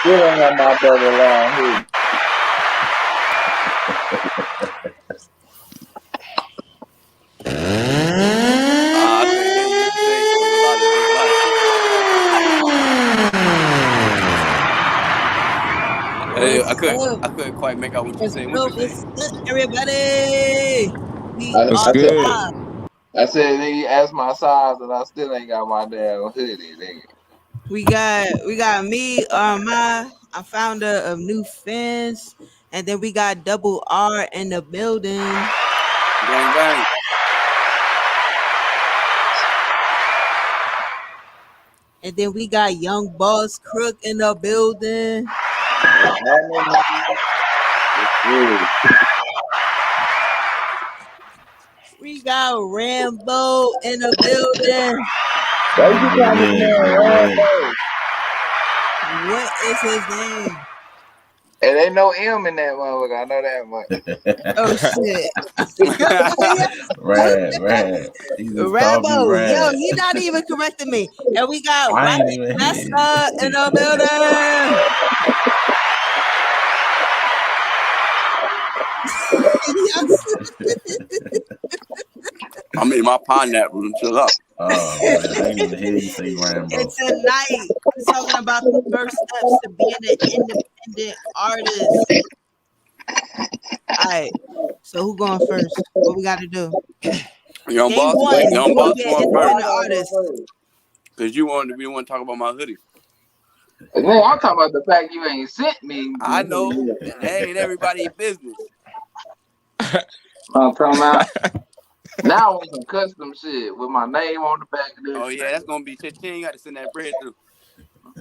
Still don't have my double line here. I couldn't hear you say there's a lot of shit going on. I couldn't quite make out what you said. What you say? What's good, everybody? We I, What's are I said, good? live. I said, nigga, you asked my size, and I still ain't got my damn hoodie, nigga. We got me, I'm founder of NEWFANS, and then we got Double R in the building, Gang, gang. and then we got Young Boss Crook in the building. What's happening, nigga? What's good? We got Rambo in the building. Why you What call this it is? man What it is? Rambo? What is his name? And ain't no M in that motherfucker. I know that much. Oh shit. Rad. He just called me Rabbo, yo, Rad. he not even correcting me. And we got I ain't even hear you. Rocimasa in the building. Yes. I made my pineapple and chill out. Oh man, I ain't even hear you say Rambo. And tonight we're talking about the first steps to being an independent artist. All right. So who going first? What we got to do? Young Game boss, one. young You boss want to be an going Why I first. independent gotta go artist? first? Cause you want to talk about my hoodie. Nigga, I'm talking about the fact you ain't sent me. I know that ain't everybody's business. I'm talking about. Now I want some custom shit with my name on the back of Oh this yeah, shit. that's gonna be shit. You ain't got to send that bread through.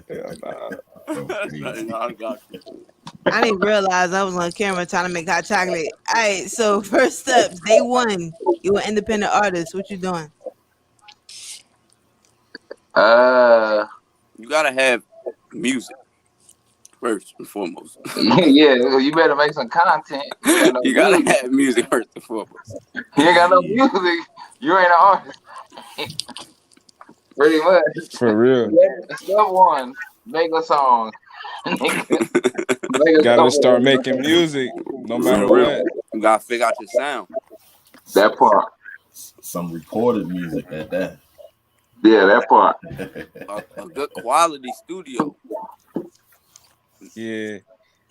Hell nah. So crazy. No, I got you. I didn't realize I was on camera trying to make hot chocolate. All right. So first steps, day one. You an independent artist. What you doing? Uh, You gotta have music first and foremost. yeah, you better make some content. You ain't got no You gotta music. have music first and foremost. You ain't got no Yeah. music. You ain't an artist. Pretty much. For real. Step one, make a song. Nigga, make a Gotta start song. making music no matter For real. what. You gotta figure out your sound. That part. Some recorded music at that. Yeah, that part. A good quality studio. Yeah.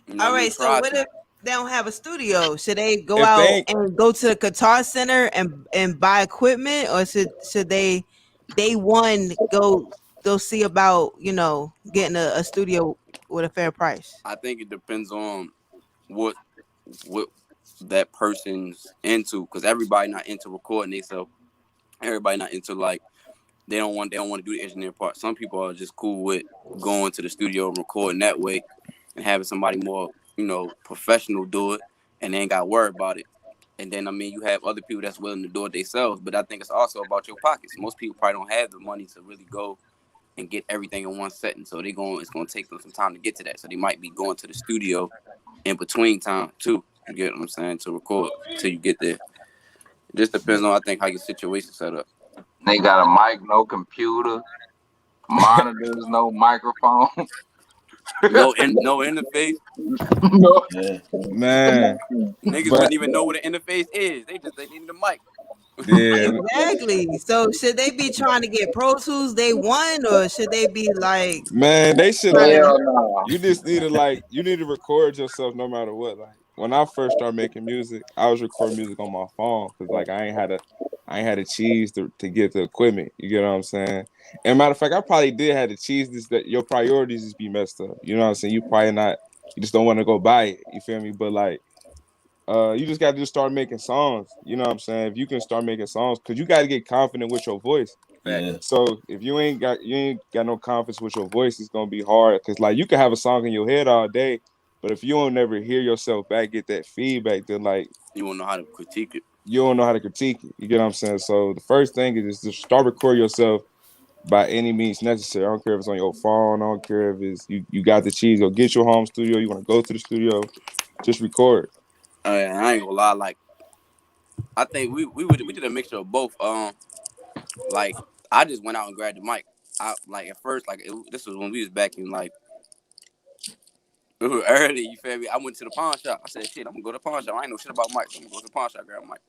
You know All what I mean? right. So Try what to. if they don't have a studio? Should they go If they out ain't and go to the guitar center and buy equipment, or should they day one go see about getting a studio with a fair price? I think it depends on what what that person's into, because everybody not into recording themselves. Everybody not into like they don't want to do the engineer part. Some people are just cool with going to the studio and recording that way and having somebody more, professional do it, and they ain't got to worry about it. And then I mean you have other people that's willing to do it themselves, but I think it's also about your pockets. Most people probably don't have the money to really go and get everything in one setting. So it's gonna take them some time to get to that. So they might be going to the studio in between time too. You get what I'm saying? To record till you get there. It just depends on I think how your situation set up. They got a mic, no computer, monitors, no microphone. No interface. No. yeah. Man. Niggas But wouldn't even know what an interface is. They need the mic. yeah, Exactly. So should they be trying to get Pro Tools day one, or should they be like man, they should trying to? like Hell no. you just need to record yourself no matter what. Like when I first started making music, I was recording music on my phone because like I ain't had a cheese to get the equipment. You get what I'm saying? And matter of fact, I probably did have the cheese. This that your priorities just be messed up. You know what I'm saying? You just don't want to go buy it. You feel me? But like you just got to just start making songs. You know what I'm saying? If you can start making songs, because you got to get confident with your voice. Yeah. So if you ain't got no confidence with your voice, it's gonna be hard. Cause like you can have a song in your head all day, but if you don't never hear yourself back, get that feedback, then like You won't know how to critique it. you don't know how to critique it. You get what I'm saying? So the first thing is just start recording yourself by any means necessary. I don't care if it's on your phone. I don't care if it's you got the cheese. Go get your home studio. You want to go to the studio, just record. I ain't gonna lie. Like I think we did a mixture of both. Like I just went out and grabbed the mic. I like at first this was when we was back in like early. You feel me? I went to the pawn shop. I said, shit, I'm gonna go to the pawn shop. I ain't know shit about mics. I'm gonna go to the pawn shop, grab a mic.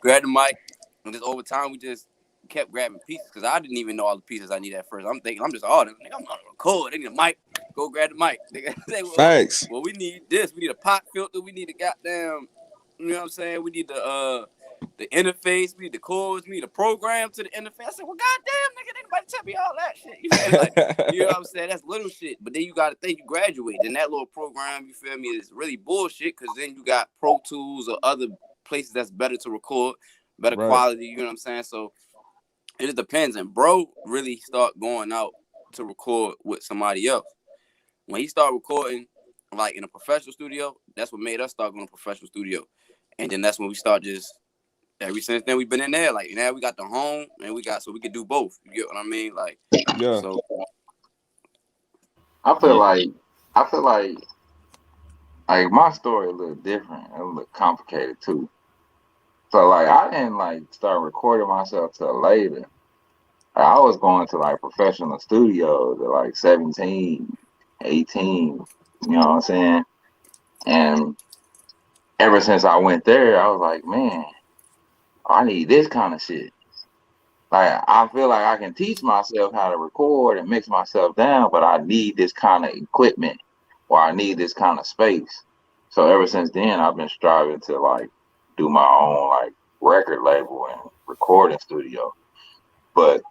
Grab the mic, and just over time we just kept grabbing pieces because I didn't even know all the pieces I needed at first. I'm thinking I'm just all this. I'm gonna record. They need a mic. Go grab the mic. They say, Facts. well, we need this. We need a pop filter. We need a goddamn. You know what I'm saying? We need the interface. We need the chords. We need a program to the interface. I said, well, goddamn, nigga, ain't nobody tell me all that shit. You feel me? Like, you know what I'm saying? That's little shit. But then you got to think you graduate. Then that little program, you feel me, is really bullshit because then you got Pro Tools or other places that's better to record, better quality. You know what I'm saying? So it just depends. And bro really start going out to record with somebody else. When he started recording, like in a professional studio, that's what made us start going to professional studio. And then that's when we start just, ever since then we've been in there. Like now we got the home and we got, so we could do both. You get what I mean? Like, yeah. So I feel like my story a little different, a little complicated too. So like I didn't like start recording myself till later. I was going to like professional studios at like 17, 18, you know what I'm saying? And ever since I went there, I was like, man, I need this kind of shit. Like I feel like I can teach myself how to record and mix myself down, but I need this kind of equipment or I need this kind of space. So ever since then, I've been striving to like do my own like record label and recording studio. But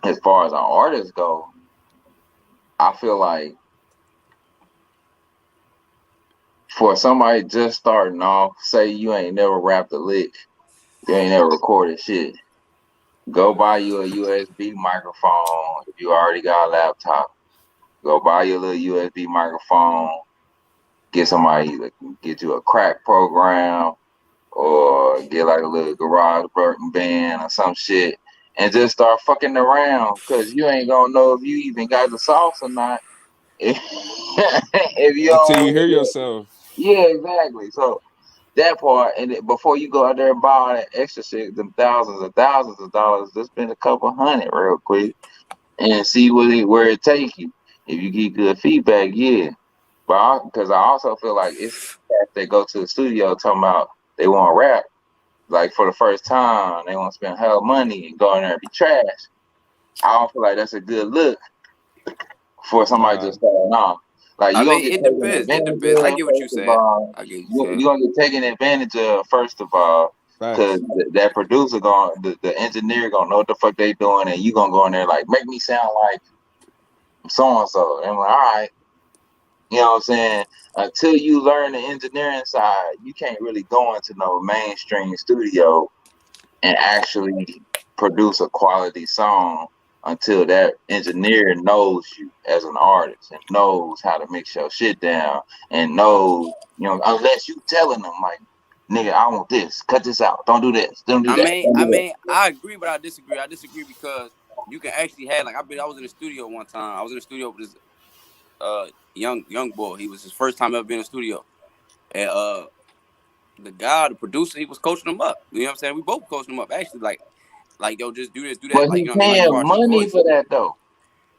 as far as our artists go, I feel like for somebody just starting off, say you ain't never rapped a lick, you ain't never recorded shit, go buy you a USB microphone if you already got a laptop. Go buy you a little USB microphone, get somebody that can get you a crack program or get like a little garage band or some shit and just start fucking around because you ain't gonna know if you even got the sauce or not. If you Until you don't, hear yourself. yeah, exactly. So that part, and before you go out there and buy all that extra shit, them thousands of dollars, just spend a couple hundred real quick and see where it take you. If you get good feedback, yeah. But because I also feel like it's cats that go to the studio talking about they want to rap, like for the first time, they want to spend hell money and go in there and be trash. I don't feel like that's a good look for somebody just starting off. Like I you gonna mean, get it taken depends. It advantage depends. I of. get what you're First of saying. all, I get what you're saying. you gonna get taken advantage of first of all, because Facts. that producer the engineer gonna know what the fuck they doing, and you gonna go in there like make me sound like so and so. And I'm like, all right, you know what I'm saying? Until you learn the engineering side, you can't really go into no mainstream studio and actually produce a quality song until that engineer knows you as an artist and knows how to mix your shit down and knows, you know, unless you telling them like, nigga, I want this, cut this out, don't do this, don't do that. I mean, I agree, but I disagree. I disagree because you can actually have like I was in the studio one time. I was in the studio with this young boy. He was his first time ever being in the studio, and the guy, the producer, he was coaching him up. You know what I'm saying? We both coaching him up. Actually, like yo, just do this, do that. But Like he you know what I mean? Like as paying far as his money voice. for that though.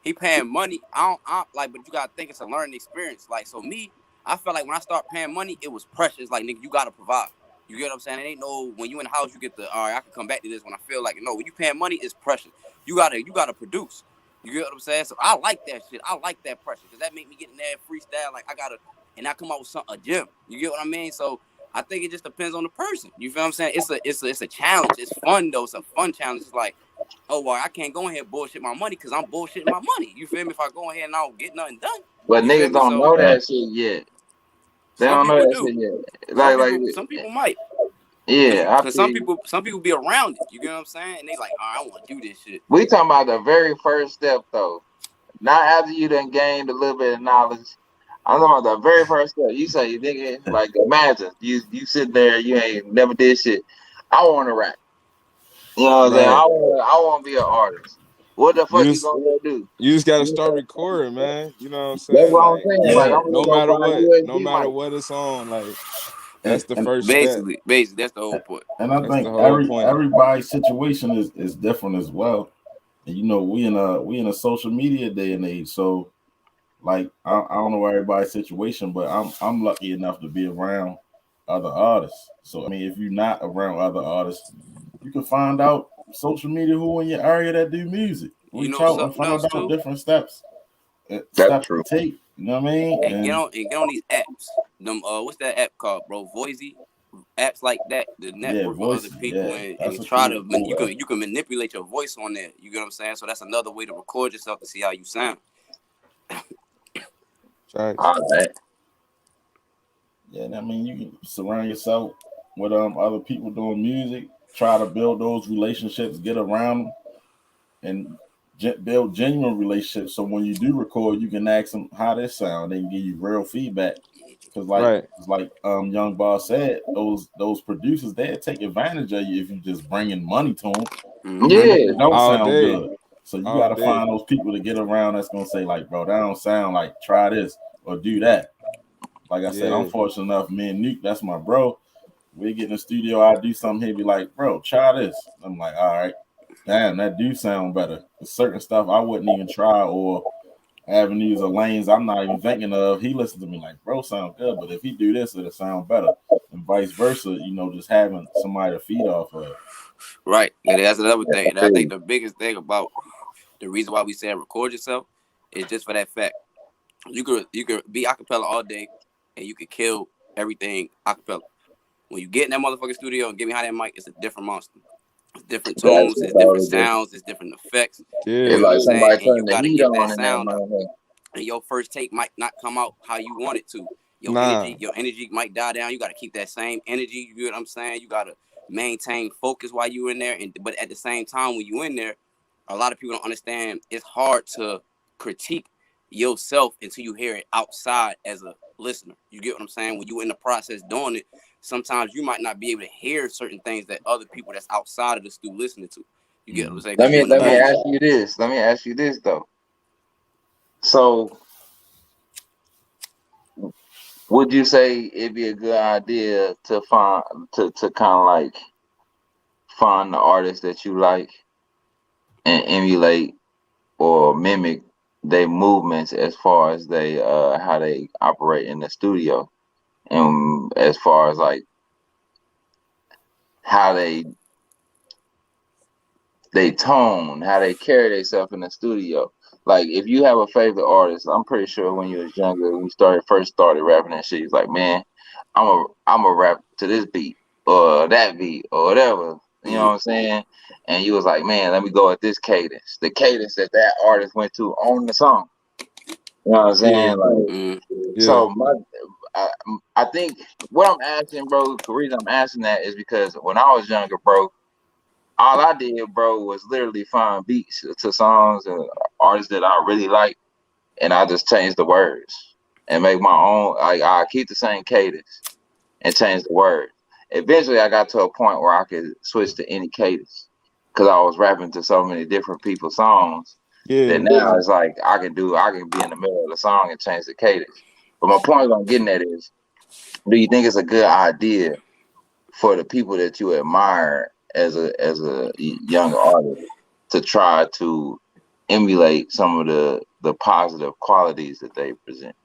He paying money. I don't like, but you gotta think it's a learning experience. Like, so me, I felt like when I start paying money, it was pressure. It's like, nigga, you gotta provide. You get what I'm saying? It ain't no when you in the house, you get the all right, I can come back to this when I feel like it. No, when you paying money, it's pressure. You gotta produce. You get what I'm saying? So I like that shit. I like that pressure because that make me get in there freestyle. Like and I come out with a gym. You get what I mean? So I think it just depends on the person. You feel what I'm saying? It's a challenge. It's fun though. It's a fun challenge. It's like, oh, well, I can't go in here and bullshit my money because I'm bullshitting my money. You feel me? If I go in here and I don't get nothing done. But You feel niggas me? don't So know that shit yet. They some don't know people that do. shit yet. Some people might. Yeah, Because some people be around it. You get what I'm saying? And they like, all right, I want to do this shit. We talking about the very first step though. Not after you done gained a little bit of knowledge. I'm talking about the very first step. You say, nigga, like imagine you sitting there, you ain't never did shit. I want to rap. You know what I'm saying? Right. I want to be an artist. What the You fuck you just gonna go do? you just gotta start recording, man. You know what I'm That's saying? what I'm Like, saying. Like Yeah, I'm gonna no go matter buy a what, no USB matter mic. what it's on, like and, that's the and first step. Basically, that's the whole point. I That's the think whole point. everybody's situation is different as well. And you know, we in a social media day and age, so like I don't know everybody's situation, but I'm lucky enough to be around other artists. So I mean, if you're not around other artists, you can find out social media who in your area that do music. You Reach know out and something find else out too? different steps That's steps to true. take. You know what I mean? And get on these apps. Them what's that app called, bro? Voisey, apps like that, the Yeah, network with other voice. people, Yeah, that's and a try cool, to cool app. you can manipulate your voice on there. You get what I'm saying? So that's another way to record yourself to see how you sound. Facts. All right. Yeah, I mean, you can surround yourself with other people doing music. Try to build those relationships, get around them, and build genuine relationships. So when you do record, you can ask them how they sound. They can give you real feedback. Cause Right. Young Boss said, those producers they take advantage of you if you just bringing money to them, even if Mm-hmm. Yeah. you don't All sound day. good. So you got All to day. find those people to get around that's gonna say like, bro, that don't sound like. Try this or do that. Like I said, I'm Yeah. fortunate enough. Me and Nuke, that's my bro. We get in the studio, I do something, he'd be like, bro, try this. I'm like, all right, damn, that do sound better. There's certain stuff I wouldn't even try or avenues or lanes I'm not even thinking of. He listens to me like, bro, sound good, but if he do this, it'll sound better. And vice versa, just having somebody to feed off of. Right. And that's another thing. And I Hey, think the biggest thing about the reason why we say record yourself is just for that fact. You could be acapella all day and you could kill everything acapella. When you get in that motherfucking studio and get behind that mic, it's a different monster. It's different that's tones, it's different totally different. sounds, it's different effects. You It's Yeah. get what like I'm saying? somebody And you turning the gotta heat get that on in that sound up. motherfucker. And your first take might not come out how you want it to. Nah. Your energy might die down. You gotta keep that same energy. You get what I'm saying? You gotta maintain focus while you in there. But at the same time, when you in there, a lot of people don't understand. It's hard to critique yourself until you hear it outside as a listener. You get what I'm saying? When you in the process doing it, sometimes you might not be able to hear certain things that other people that's outside of the studio listening to. You get what I'm saying? Let Because me you're in the let me moment. Facts. ask you this. Let me ask you this though. So would you say it'd be a good idea to to kind of like find the artist that you like and emulate or mimic their movements as far as they how they operate in the studio, and as far as like how they tone, how they carry themselves in the studio. Like if you have a favorite artist, I'm pretty sure when you was younger, when you first started rapping and shit, you was like, man, I'm a rap to this beat or that beat or whatever. You know Mm-hmm. what I'm saying? And you was like, man, let me go at this cadence, the cadence that that artist went to on the song. You know what I'm Yeah. saying? Like, Mm-hmm. Yeah. so I, I think what I'm asking, bro, the reason I'm asking that is because when I was younger, bro, all I did, bro, was literally find beats to songs and artists that I really like, and I just changed the words and make my own. Like I keep the same cadence and change the words. Eventually, I got to a point where I could switch to any cadence because I was rapping to so many different people's songs that Yeah. now it's like I can be in the middle of the song and change the cadence. But my point I'm getting at is, do you think it's a good idea for the people that you admire as a young artist to try to emulate some of the positive qualities that they present?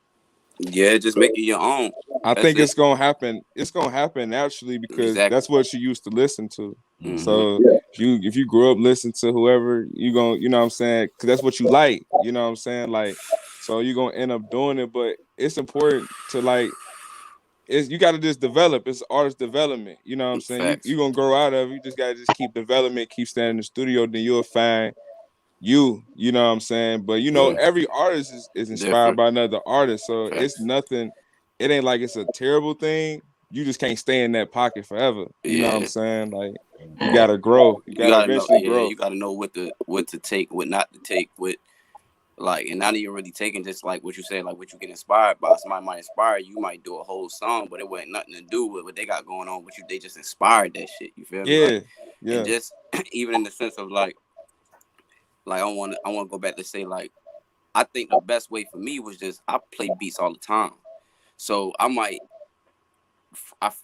Yeah, just make it your own. I That's think it. it's gonna happen. It's gonna happen naturally because Exactly. that's what you used to listen to. Mm-hmm. So Yeah. if you grew up listening to whoever, you gonna, you know what I'm saying, because that's what you like. You know what I'm saying, like, so you're gonna end up doing it. But it's important to like, you got to just develop. It's artist development. You know what I'm saying. Facts. You gonna grow out of it. You just gotta just keep development, keep staying in the studio. Then you'll find you know what I'm saying. But Mm-hmm. every artist is inspired Different. by another artist, so it's Facts. nothing. It ain't like it's a terrible thing. You just can't stay in that pocket forever. You know what I'm Yeah. saying? Like you Yeah. gotta grow. You You gotta gotta know. eventually Yeah, grow. you gotta know what to take, what not to take, what like, and now that you're really taking just like what you said, like what you get inspired by. Somebody might inspire you, might do a whole song, but it wasn't nothing to do with what they got going on. But they just inspired that shit. You feel me? Like, Yeah, and yeah, just even in the sense of like I want to go back to say like I think the best way for me was just I play beats all the time, so I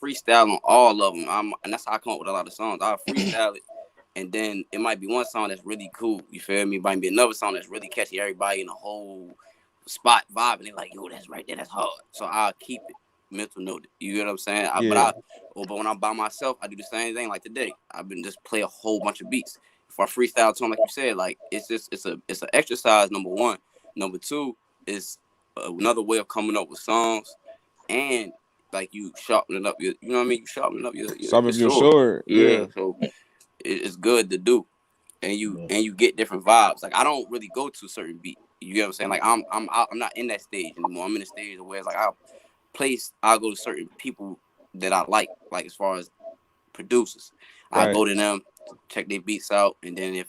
freestyle on all of them. And that's how I come up with a lot of songs. I freestyle it, and then it might be one song that's really cool. You feel me? Might be another song that's really catchy. Everybody in the whole spot vibe, and they're like, yo, that's right there, that's hard. So I'll keep it mental noted. You get what I'm saying? But when I'm by myself, I do the same thing. Like today, I've been just play a whole bunch of beats. If I freestyle to them, like you said, like it's an exercise. Number one. Number two is another way of coming up with songs, and like you sharpening up your, you know what I mean? You sharpening up your sword. Yeah. So it's good to do. And you get different vibes. Like I don't really go to a certain beat. You get what I'm saying? Like I'm not in that stage anymore. I'm in the stage where it's like I'll go to certain people that I like as far as producers. I go to them, check their beats out, and then if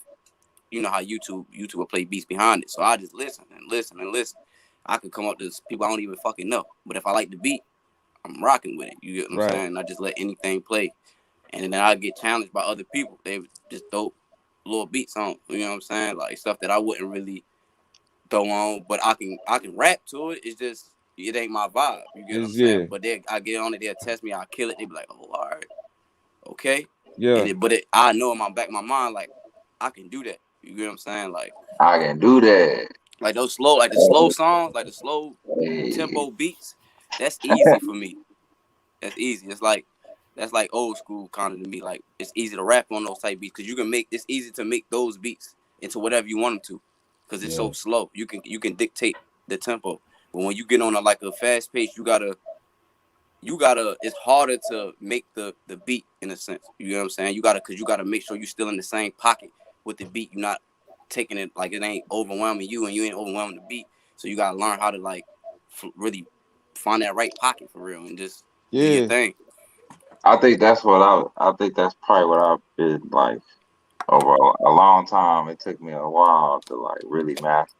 you know how YouTube will play beats behind it. So I just listen and listen and listen. I could come up to people I don't even fucking know. But if I like the beat, I'm rocking with it. You get what I'm saying? I just let anything play. And then I get challenged by other people. They just throw little beats on, you know what I'm saying? Like stuff that I wouldn't really throw on, but I can rap to it. It's just it ain't my vibe. You get what I'm saying? But I get on it, they'll test me, I'll kill it. They be like, oh, all right, okay. Yeah. I know in my back of my mind, like I can do that. You get what I'm saying? Like I can do that. Like the slow songs, like the slow tempo beats. That's easy for me. That's easy. That's like old school kind of to me. Like it's easy to rap on those type beats because it's easy to make those beats into whatever you want them to, because it's so slow. You can dictate the tempo, but when you get on a fast pace, you gotta. It's harder to make the beat in a sense. You know what I'm saying? You gotta make sure you're still in the same pocket with the beat. You're not taking it like it ain't overwhelming you and you ain't overwhelming the beat. So you gotta learn how to really find that right pocket for real and just do your thing. I think that's probably what I've been like over a long time. It took me a while to really master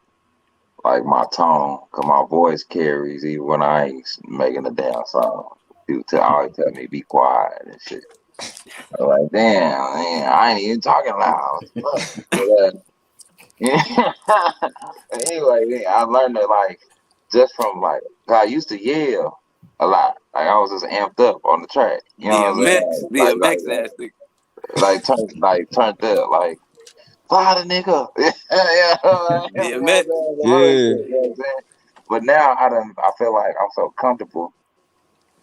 my tone, cause my voice carries even when I ain't making a damn song. People always tell me be quiet and shit. I'm like, damn, man, I ain't even talking loud. Anyway, I learned that just from I used to yell a lot. I was just amped up on the track. You know what I'm saying? Turned up, fly the nigga. But now I feel like I'm so comfortable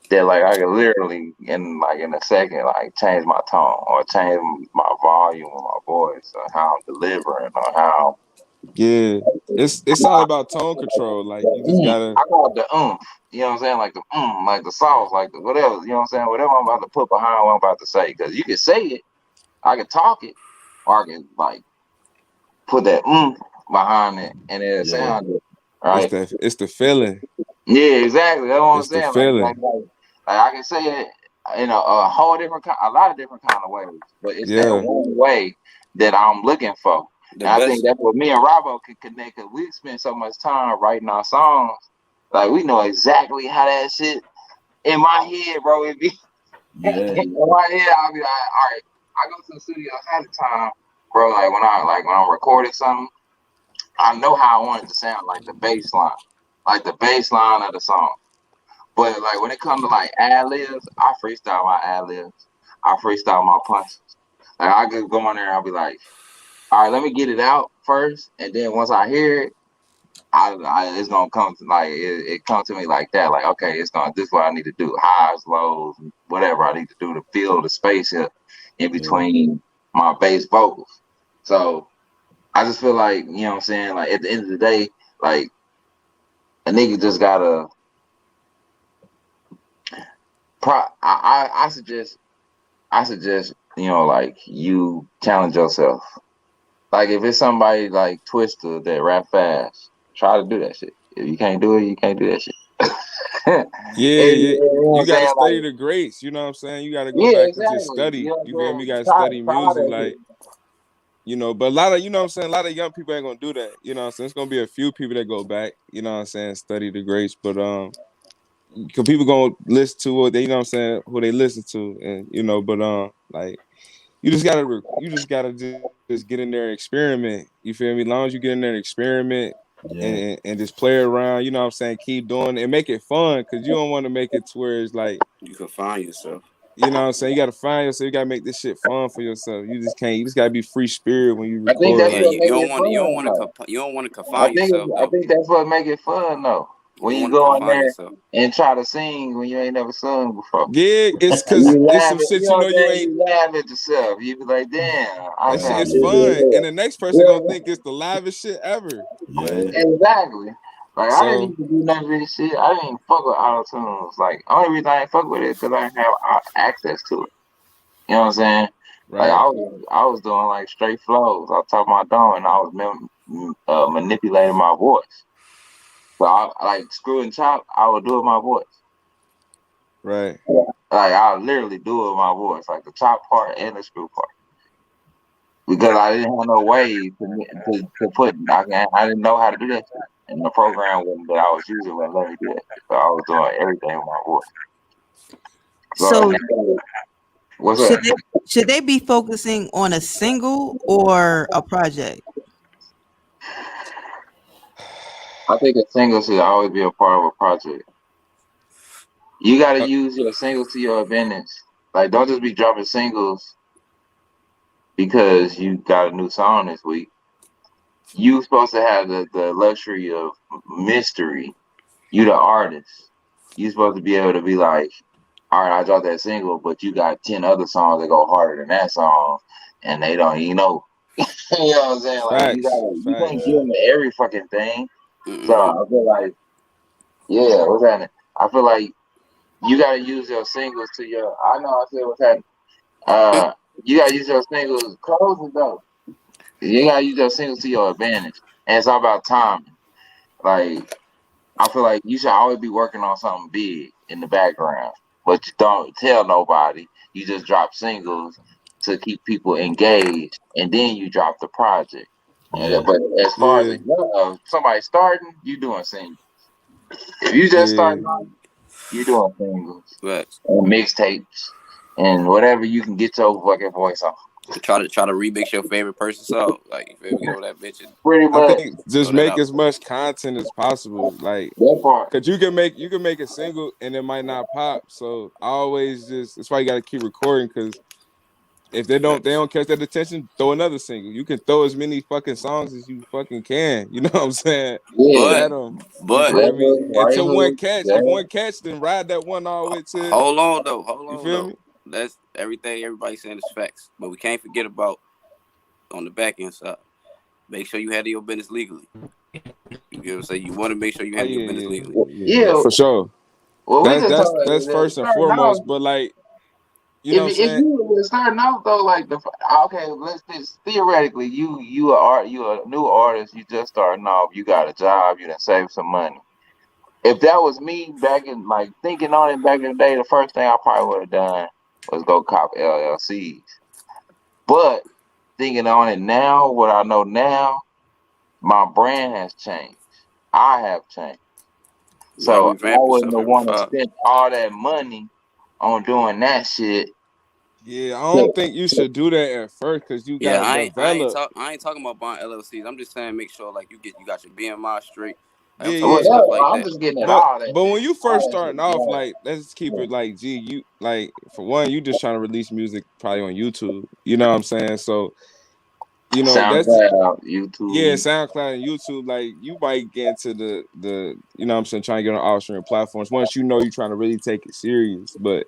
that I can literally in a second change my tone or change my volume of my voice or how I'm delivering or how. Yeah, it's all about tone control. Like you just gotta. I call it the you know what I'm saying? Like the the sauce, the whatever. You know what I'm saying? Whatever I'm about to put behind what I'm about to say, because you can say it, I can talk it, or I can put that behind it, and it'll sound good, right? It's the feeling. Yeah, exactly. That's what I'm saying. The feeling. I can say it in a lot of different kind of ways, but it's that one way that I'm looking for. And I think that's what me and Rabbo can connect, because we spend so much time writing our songs. We know exactly how that shit in my head, bro. It be in my head. I'll be like, all right. I go to the studio ahead of time, bro. When I'm recording something, I know how I want it to sound, the bass line of the song. But when it comes to ad libs, I freestyle my ad libs. I freestyle my punches. I could go in there and I'll be like, all right, let me get it out first, and then once I hear it, it's gonna come to it comes to me like that. Okay, this is what I need to do. Highs, lows, whatever I need to do to fill the space here in between my bass vocals. So I just feel you know what I'm saying? At the end of the day, a nigga just gotta I suggest you challenge yourself. If it's somebody Twister that rap fast, try to do that shit. If you can't do it, you can't do that shit. You gotta study the greats. You know what I'm saying? You gotta go back and just study. You feel me? You gotta study music, but a lot of, you know what I'm saying, a lot of young people ain't gonna do that. You know what I'm saying? It's gonna be a few people that go back, you know what I'm saying, study the greats, but cause people gonna listen to what they, you know what I'm saying, who they listen to, and you just gotta just get in there and experiment. You feel me? As long as you get in there and experiment and just play around, you know what I'm saying, keep doing it and make it fun, because you don't want to make it to where it's you can find yourself. You know what I'm saying? You gotta find yourself. You gotta make this shit fun for yourself. You just can't. You just gotta be free spirit when you I think record. that's Yeah, what you make don't it want fun, though. you don't want to confine yourself I though. think that's what make it fun, though. You When don't you want to go in confine there yourself. and try to sing when you ain't never sung before. Yeah, it's And cause you it's laugh some at, shit you you know know what I'm you saying? ain't. You laugh at yourself. You be like, damn, I That shit sound is this, fun, this, and this. the next person gonna Yeah, think it's the livest shit ever. Yeah. Like exactly. Like, I didn't so, even do none of this shit. I didn't even fuck with auto tunes. Like, only reason I ain't fuck with it because I didn't have access to it. You know what I'm saying? Like, right, I was doing like straight flows off top of my dome, and I was manipulating my voice. So I like screw and chop. I would do it with my voice. right. Like I literally do it with my voice, like the chop part and the screw part, because I didn't have no way to put. I didn't know how to do that shit, and the program that I was using wouldn't let me do that. So I was doing everything with my voice. So So what's up? should they be focusing on a single or a project? I think a single should always be a part of a project. You got to use your singles to your advantage. Like, don't just be dropping singles because you got a new song this week. You supposed to have the luxury of mystery. You the artist. You supposed to be able to be like, all right, I dropped that single, but you got 10 other songs that go harder than that song, and they don't even know. You know what I'm saying? Like Facts, you can't facts. give them every fucking thing. So Mm-hmm. I feel like, yeah, what's happening? I feel like you gotta use your singles to your. I know I said what's happening. You gotta use your singles. Close the door. You gotta use your singles to your advantage, and it's all about timing. Like I feel like you should always be working on something big in the background, but you don't tell nobody. You just drop singles to keep people engaged, and then you drop the project. Yeah. But as far as Yeah, somebody starting, you doing singles. If you just yeah, starting out, you doing singles Facts. and mixtapes and whatever you can get your fucking voice on. Try to remix your favorite person's song. Like you feel me? Throw that bitch and Pretty I much think just throw that make out. as much content as possible. Like, that part. cause you can make a single and it might not pop. So I always just that's why you gotta keep recording. Cause if they Facts. don't catch that attention, throw another single. You can throw as many fucking songs as you fucking can. You know what I'm saying? Yeah. But At them. You but feel Left me? hook, right Until one hook. catch. If Yeah. one catch, then ride that one all the way to. hold on though. Hold You on feel though. me? That's everything everybody's saying is facts. But we can't forget about on the back end side. Make sure you handle your business legally. You get what I'm saying? You want to make sure you Oh handle your yeah, business yeah, legally. yeah. Yeah. For sure. Well, we That's just that's talking that's about first and starting off. foremost. But like, you know what I'm If saying? you were starting off though, like okay, let's just theoretically, you a new artist, you just starting off, you got a job, you done save some money. If that was me back in like thinking on it back in the day, the first thing I probably would have done was go cop LLCs. But thinking on it now, what I know now, my brand has changed. I have changed. You gotta So I revamp wouldn't yourself every want to 5 spend all that money on doing that shit. Yeah, I don't to- think you should do that at first because you Yeah, gotta develop. I ain't talking about buying LLCs. I'm just saying make sure like you got your BMI straight, Yeah, Well, and stuff yeah. like I'm that. just getting at But all that but when shit. you All first that shit. starting off, Yeah. like let's keep Yeah. it like you like for one, you just trying to release music probably on YouTube. You know what I'm saying? So that's SoundCloud, yeah, YouTube. SoundCloud and YouTube. Like you might get into the you know what I'm saying, trying to get on all streaming platforms once you know you're trying to really take it serious. But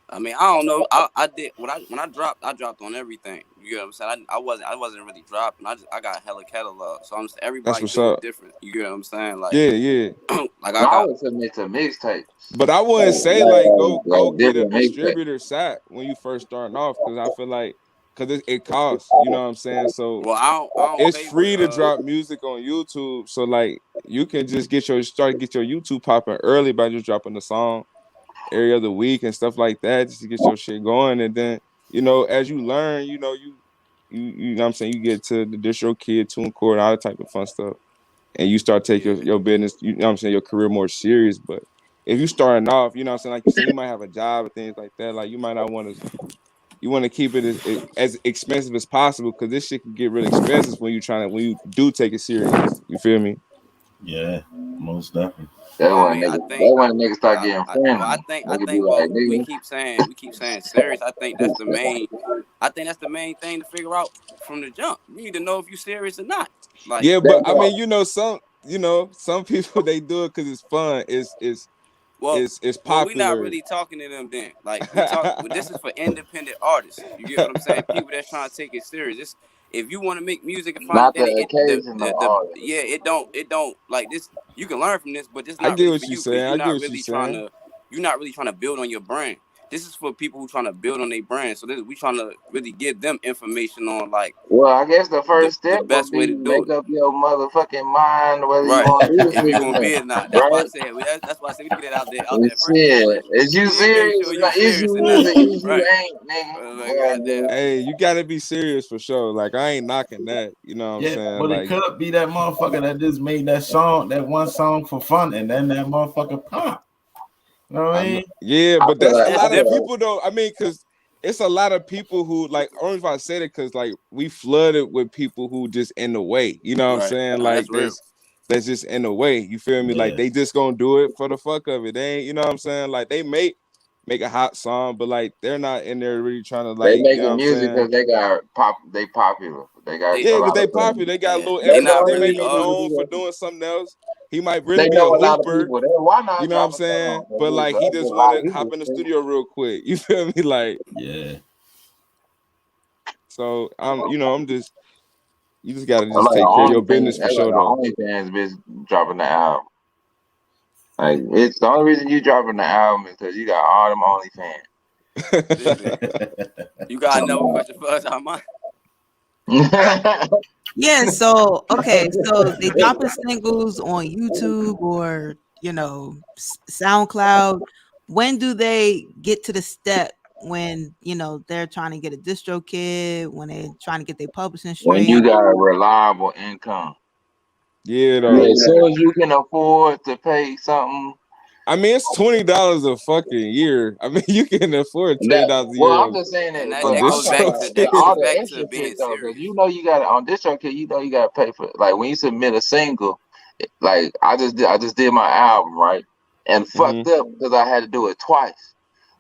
I mean, I don't know. I did when I dropped. I dropped on everything. You get what I'm saying? I wasn't really dropping. I got hella catalog. So I'm that's everybody what's do it up. different. You get what I'm saying? Like Yeah, yeah. like I I got would submit to mixtapes. But I wouldn't say like go Like get a different mixtapes. distributor sat when you first starting off because I feel like because it costs. You know what I'm saying? So well I don't it's favor free to drop music on YouTube. So like you can just get your YouTube popping early by just dropping the song every other week and stuff like that, just to get your shit going. And then, as you learn, you know what I'm saying, you get to the distro kid, tune core, and all that type of fun stuff. And you start taking yeah. your business, you know what I'm saying, your career more serious. But if you starting off, you know what I'm saying, like you said, you might have a job and things like that. Like you might not want to you want to keep it as expensive as possible because this shit can get real expensive when you do take it serious. You feel me? Yeah, most definitely. That I when mean, I niggas, think. start getting Well, friendly. They could be well, like, nigga. we keep saying serious. I think that's the main. I think that's the main thing to figure out from the jump. You need to know if you're serious or not. Like, Yeah, but That I mean, part. some people they do it because it's fun. well, It's we not popular. really talking to them then. Like, we talk. Well, this is for independent artists. You get what I'm saying? People that's trying to take it serious. This, if you want to make music and find Not it, then the occasional artist. yeah, it don't like this. You can learn from this, but it's I not get really for what you're you because saying. I get what you're saying. you're not really trying to build on your brand. This is for people who trying to build on their brand. So we trying to really give them information on like Well, I guess the first the step would best way be to do make it. up your motherfucking mind whether you Right. want to do this If shit you're or gonna be not. it or not. That's why I Right? said that's why I said we need to get it out And there first. shit, is you You need to make serious sure or you not? Is serious you or not. is it is you Right. ain't, nigga? Like Boy, goddamn. nigga. Hey, you gotta be serious for sure. Like I ain't knocking that. You know what I'm Yeah, saying? but it Like could be that motherfucker that just made that song, that one song for fun, and then that motherfucker pop. You know what I mean? yeah, I but feel that's like a That's I lot of feel different. like people though. I mean, because it's a lot of people who like only if I said it because like we flooded with people who just in the way. You know what I'm Right. saying? No, Like that's real. that's just in the way. You feel me? Like Yeah. they just gonna do it for the fuck of it. They ain't, you know what I'm saying? Like they make a hot song, but like they're not in there really trying to they like, you know what making I'm music saying? because they got pop. They popular. They got They a Yeah, because lot they of popular. fans. They got a yeah. little They That's the extra. not They only may really be reason known for niggas do doing something else. He might that. really They be a know a lot of hooper. people. Then why You not know what I'm drop a saying? song and But just like he get just a lot want of to hop people? in the See? studio real quick. You feel me? Like Yeah. so I'm just you just gotta I'm just like the take care of only your thing. business for They like sure the though. only fans bitch dropping the album. Like it's the only reason you dropping the album is because you got all them This nigga. You got another OnlyFans. question for us, Armand? Yeah, so okay, so they dropping singles on YouTube or SoundCloud. When do they get to the step when they're trying to get a distro kit, when they're trying to get their publishing When you straight? got a reliable income. Yeah Yeah, though. as soon as you can afford to pay something I mean it's $20 a fucking year. I mean you can afford that $20 a well, year I'm just saying And that, that, but of that I'm goes talking back about to distro. all the to extra being shit though, because serious. you got on this show kid, you got to pay for like when you submit a single. Like I just did my album right, and Hmm. fucked up because I had to do it twice.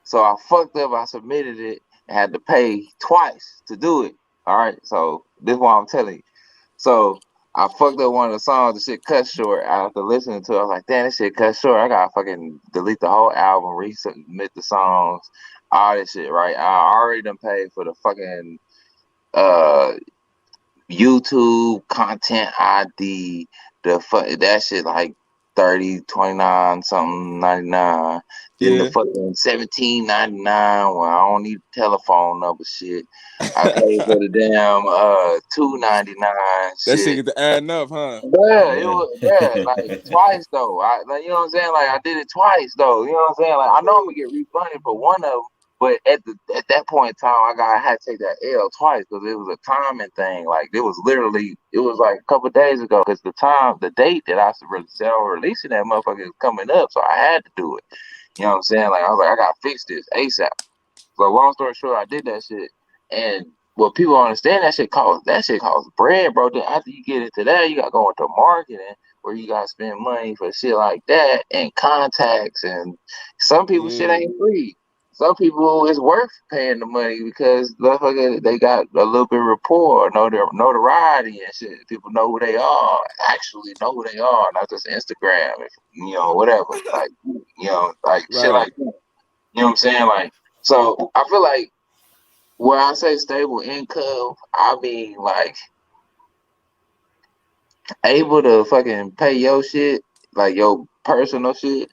So I fucked up. I submitted it and had to pay twice to do it. All right, so this is why I'm telling you. So I fucked up one of the songs. The shit cut short. After listening to it, I was like, damn, this shit cut short. I gotta fucking delete the whole album, resubmit the songs, all this shit, right? I already done paid for the fucking uh YouTube content ID, that shit like 30, 29, something 99. Then the Yeah. fucking 17.99 when I don't need telephone number shit. I paid for the damn 2.99 That shit shit. get to adding up, huh? Yeah, it Yeah. was like twice though. Like, you know what I'm saying? Like I did it twice though. You know what I'm saying? Like I know I'm gonna get refunded for one of them, but at that point in time, I had to take that L twice because it was a timing thing. Like it was like a couple of days ago because the date that I said I was releasing that motherfucker is coming up, so I had to do it. You know what I'm saying? Like I was like, I gotta fix this ASAP. So long story short, I did that shit, and what people don't understand, that shit costs bread, bro. Then after you get into that, you got to go into marketing where you got to spend money for shit like that and contacts, and some people shit Yeah. ain't free. Some people it's worth paying the money because motherfucker they got a little bit of rapport, know their notoriety and shit. People know who they are, actually know who they are, not just Instagram, whatever. Like like shit Right. like that. You know what I'm saying? Like, so I feel like when I say stable income, I mean like able to fucking pay your shit, like your personal shit,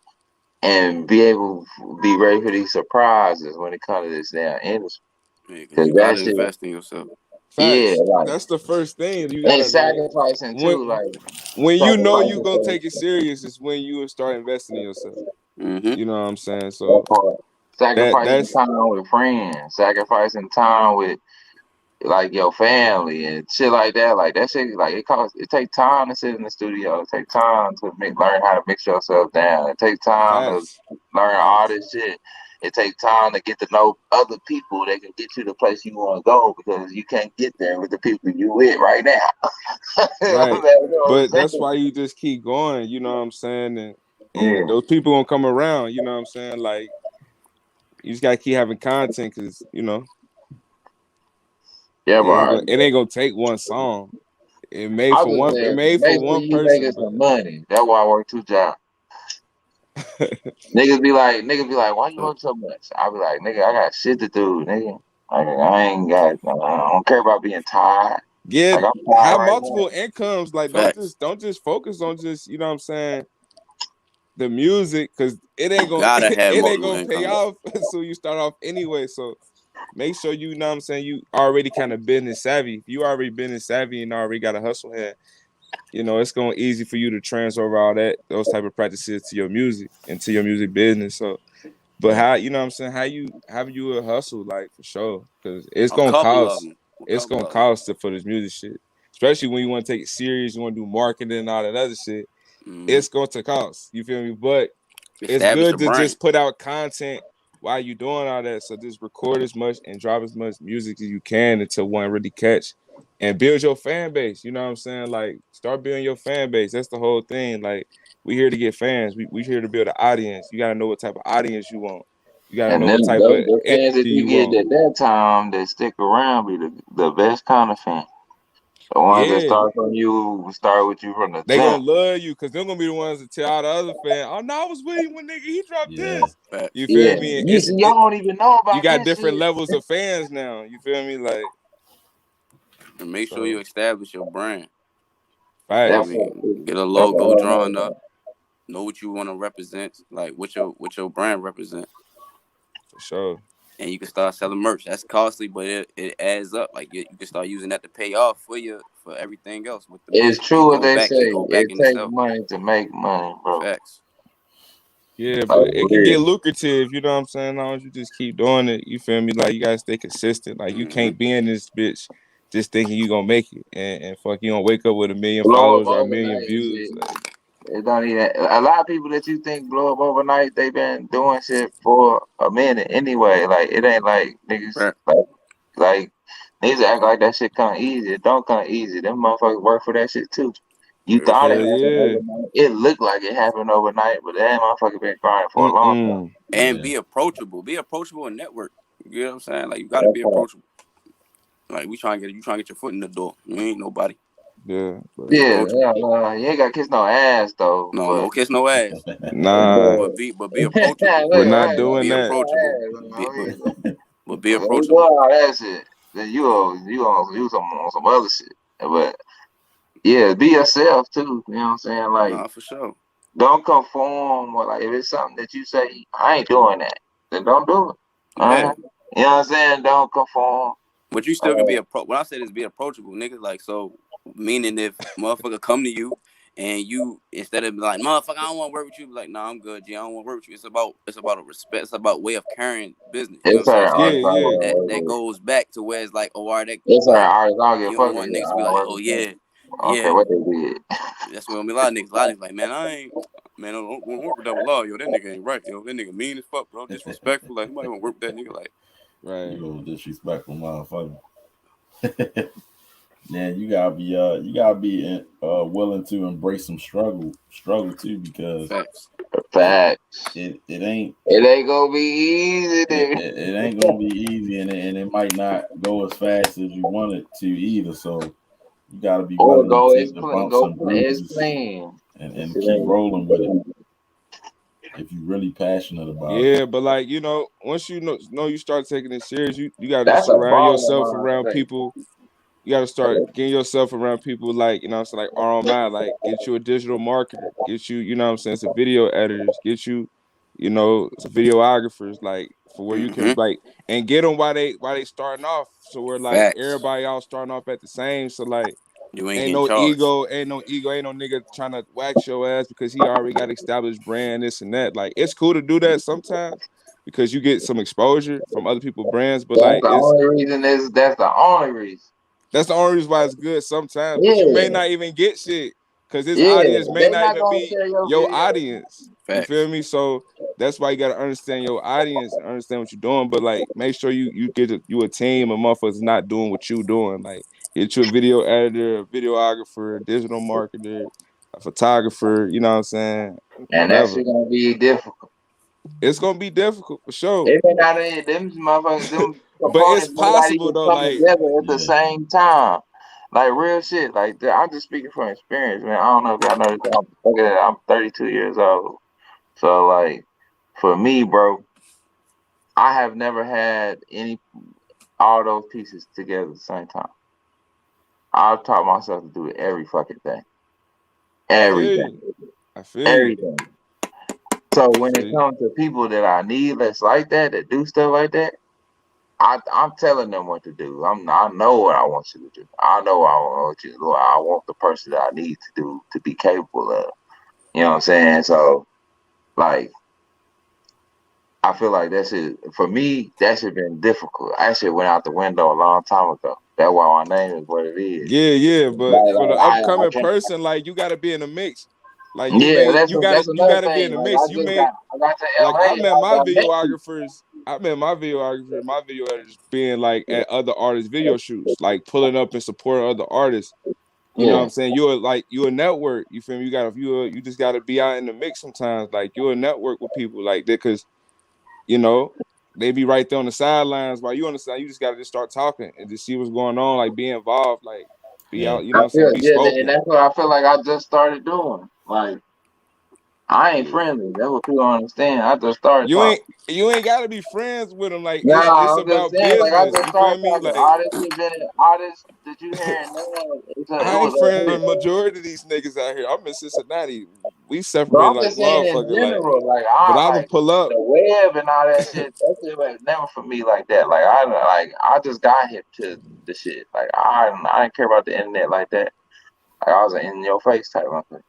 and be able to be ready for these surprises when it comes to this damn industry. Because Cause you that gotta shit, invest in yourself. yeah, Facts. like That's the first thing you and gotta like sacrificing when too, like when you know you sacrificing gonna for take it serious is when you will start investing in yourself. Mm-hmm. You know what I'm saying? that So part. Sacrificing that's time with friends, sacrificing time with like your family and shit like that. Like that shit, like it takes time to sit in the studio. It takes time to learn how to mix yourself down. It takes time to facts. learn all Facts. this shit. It takes time to get to know other people that can get you the place you want to go because you can't get there with the people you with right now. Right. But that's saying? why you just keep going, you know what I'm saying? And Yeah. those people gonna come around, you know what I'm saying? Like, you just gotta keep having content because, you know, Yeah, bro. it ain't gonna take one song. It made I for was one. It saying, made for make sure one you person, making but some money. That's why I work 2 jobs. Niggas be like, why you work so much? I be like, nigga, I got shit to do, nigga. Like, I don't care about being tired. yeah, Like, I'm tired have right now. multiple incomes. Like, Facts. don't just focus on just, you know what I'm saying, the music, because it ain't gonna Gotta have it ain't multiple gonna pay incomes. off until you start off anyway. So make sure you know what I'm saying, you already kind of business savvy. If you already business savvy and already got a hustle head, you know, it's going to easy for you to transfer all those type of practices to your music and to your music business. So, but how, you know what I'm saying, how you a hustle, like, for sure, because it's A going to couple of cost. them. It's going to cost for this music shit, especially when you want to take it serious, you want to do marketing and all that other shit. It's going to cost. You feel me? But it's Establish good a to brand. just put out content while you doing all that. So just record as much and drop as much music as you can until one really catch and build your fan base. You know what I'm saying? Like, start building your fan base. That's the whole thing. Like, we here to get fans. We here to build an audience. You gotta know what type of audience you want. You gotta And know then what type of the fans that energy you you get want. at that time that stick around be the best kind of fan. The ones that Yeah. start with you from the They jump. gonna love you because they're gonna be the ones to tell all the other fans, oh no, I was with him when nigga he dropped this. You Yeah, feel me? you see, y'all don't even know You about got this different shit. levels of fans now. You feel me? Like, And make sure you establish your brand. facts. Get a logo drawn up. Know what you want to represent. Like what your brand represent. For sure. And you can start selling merch. That's costly, but it adds up. Like you can start using that to pay off for everything else with the It's music. true what they say. It go back It in takes itself. money to make money, bro. Facts. Yeah, Like, but it can real. get lucrative, you know what I'm saying? As long as you just keep doing it, you feel me? Like, you gotta stay consistent. Like, you can't be in this bitch just thinking you gonna make it and fuck, you gonna wake up with 1 million Blow up followers or 1 million overnight and views. shit. Like, It don't even. A lot of people that you think blow up overnight, they been doing shit for a minute anyway. Like it ain't like niggas Right. like niggas act like that shit come easy. It don't come easy. Them motherfuckers work for that shit too. You thought it hell happened yeah. overnight. It looked like it happened overnight, but that motherfucker been grinding for a long time. And be approachable. Be approachable and network. You know what I'm saying? Like you gotta be approachable. Like you trying to get your foot in the door. You ain't nobody. Yeah. Be approachable. You ain't got to kiss no ass though. No kiss no ass. Nah. But be approachable. We're not doing Be that. approachable. But be When you approachable. do all that shit, then you on some other shit. But yeah, be yourself too. You know what I'm saying? Like, Nah, for sure. don't conform. Or like, if it's something that you say, I ain't doing that, then don't do it. Yeah. You know what I'm saying? Don't conform. But you still can be when I say this, be approachable, niggas. Like, so meaning if motherfucker come to you and you instead of like, motherfucker, I don't want to work with you, be like, nah, I'm good, G. I don't want to work with you. It's about a respect. It's about way of carrying business. You know what I'm saying? So that goes back to where it's like, oh, all right, It's like I don't give you a don't fuck. want niggas to be like, oh yeah, I don't care what they did. That's what a lot of niggas like, man, I don't work with that with law, yo. That nigga ain't right, yo. That nigga mean as fuck, bro. Disrespectful. Like, nobody want to work with that nigga. Like, right. You little disrespectful motherfucker. Yeah, you gotta be willing to embrace some struggle too, because facts. It ain't gonna be easy. It ain't gonna be easy, and it might not go as fast as you want it to either. So you gotta be willing to take the bumps and bruises and keep rolling with it. If you're really passionate about it. Yeah, but like, you know, once you know you start taking it serious, you gotta surround yourself around people. You gotta start getting yourself around people like, you know what I'm saying, like RMI, like get you a digital marketer, get you, you know what I'm saying, some video editors, get you, you know, some videographers, like for where you can like and get them while they starting off. So we're like everybody all starting off at the same. So like you ain't no ego, ain't no nigga trying to wax your ass because he already got established brand, this and that. Like it's cool to do that sometimes because you get some exposure from other people's brands, but that's the only reason. That's the only reason. That's the only reason why it's good sometimes. But you may not even get shit because this audience may not even be your audience. You feel me? So that's why you gotta understand your audience and understand what you're doing. But like, make sure you get you a team of motherfuckers not doing what you doing. Like, get you a video editor, a videographer, a digital marketer, a photographer. You know what I'm saying? And that Whatever. shit gonna be difficult. It's gonna be difficult for sure. It may not in them motherfuckers, them But it's components may not possible even though. come Like, together at the same time. Like real shit. Like I'm just speaking from experience, man. I don't know if y'all know this. I'm 32 years old. So like for me, bro, I have never had all those pieces together at the same time. I've taught myself to do it every fucking thing. Everything. I feel you. Everything. So when it comes to people that I need that's like that do stuff like that, I'm telling them what to do. I know what I want you to do. I know what I want you to do. I want the person that I need to do to be capable of. You know what I'm saying? So, like, I feel like that shit, for me, that shit been difficult. That shit went out the window a long time ago. That's why my name is what it is. Yeah, but Like, for the I upcoming can't. person, like, you gotta be in the mix. Like, Yeah, that's you another gotta be in thing. the Like mix. I got to Like, LA and I met my video editors being like at other artists' video shoots, like pulling up and supporting other artists. You know what I'm saying? You're a network. You feel me? You just gotta be out in the mix sometimes. Like, you're a network with people like that, because you know, they be right there on the sidelines while you on the side. You just gotta just start talking and just see what's going on, like be involved, like be out, you know what I'm saying, be and spoken. that's what I feel like I just started doing. Like I ain't friendly. That's what people don't understand. I just started talking. You ain't gotta be friends with them. Like, it's Nah, I'm just about saying, like I business. just You feel started me? talking. Like, All this shit been all this that you hearing now, it I ain't was friends a with majority of these niggas out here. I'm in Cincinnati. We But separated I'm like just saying in motherfucker. Like, general, like but I I would like pull up. the web and all that shit. That shit was never for me like that. Like I just got hip to the shit. Like I didn't care about the internet like that. Like I was an in your face type of thing.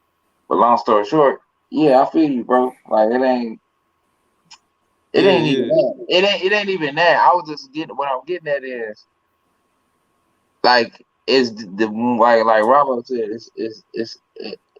But long story short, yeah, I feel you, bro. Like it ain't even Yeah. that. It ain't even that. I was just getting what I'm getting at is like it's the like Rabbo said,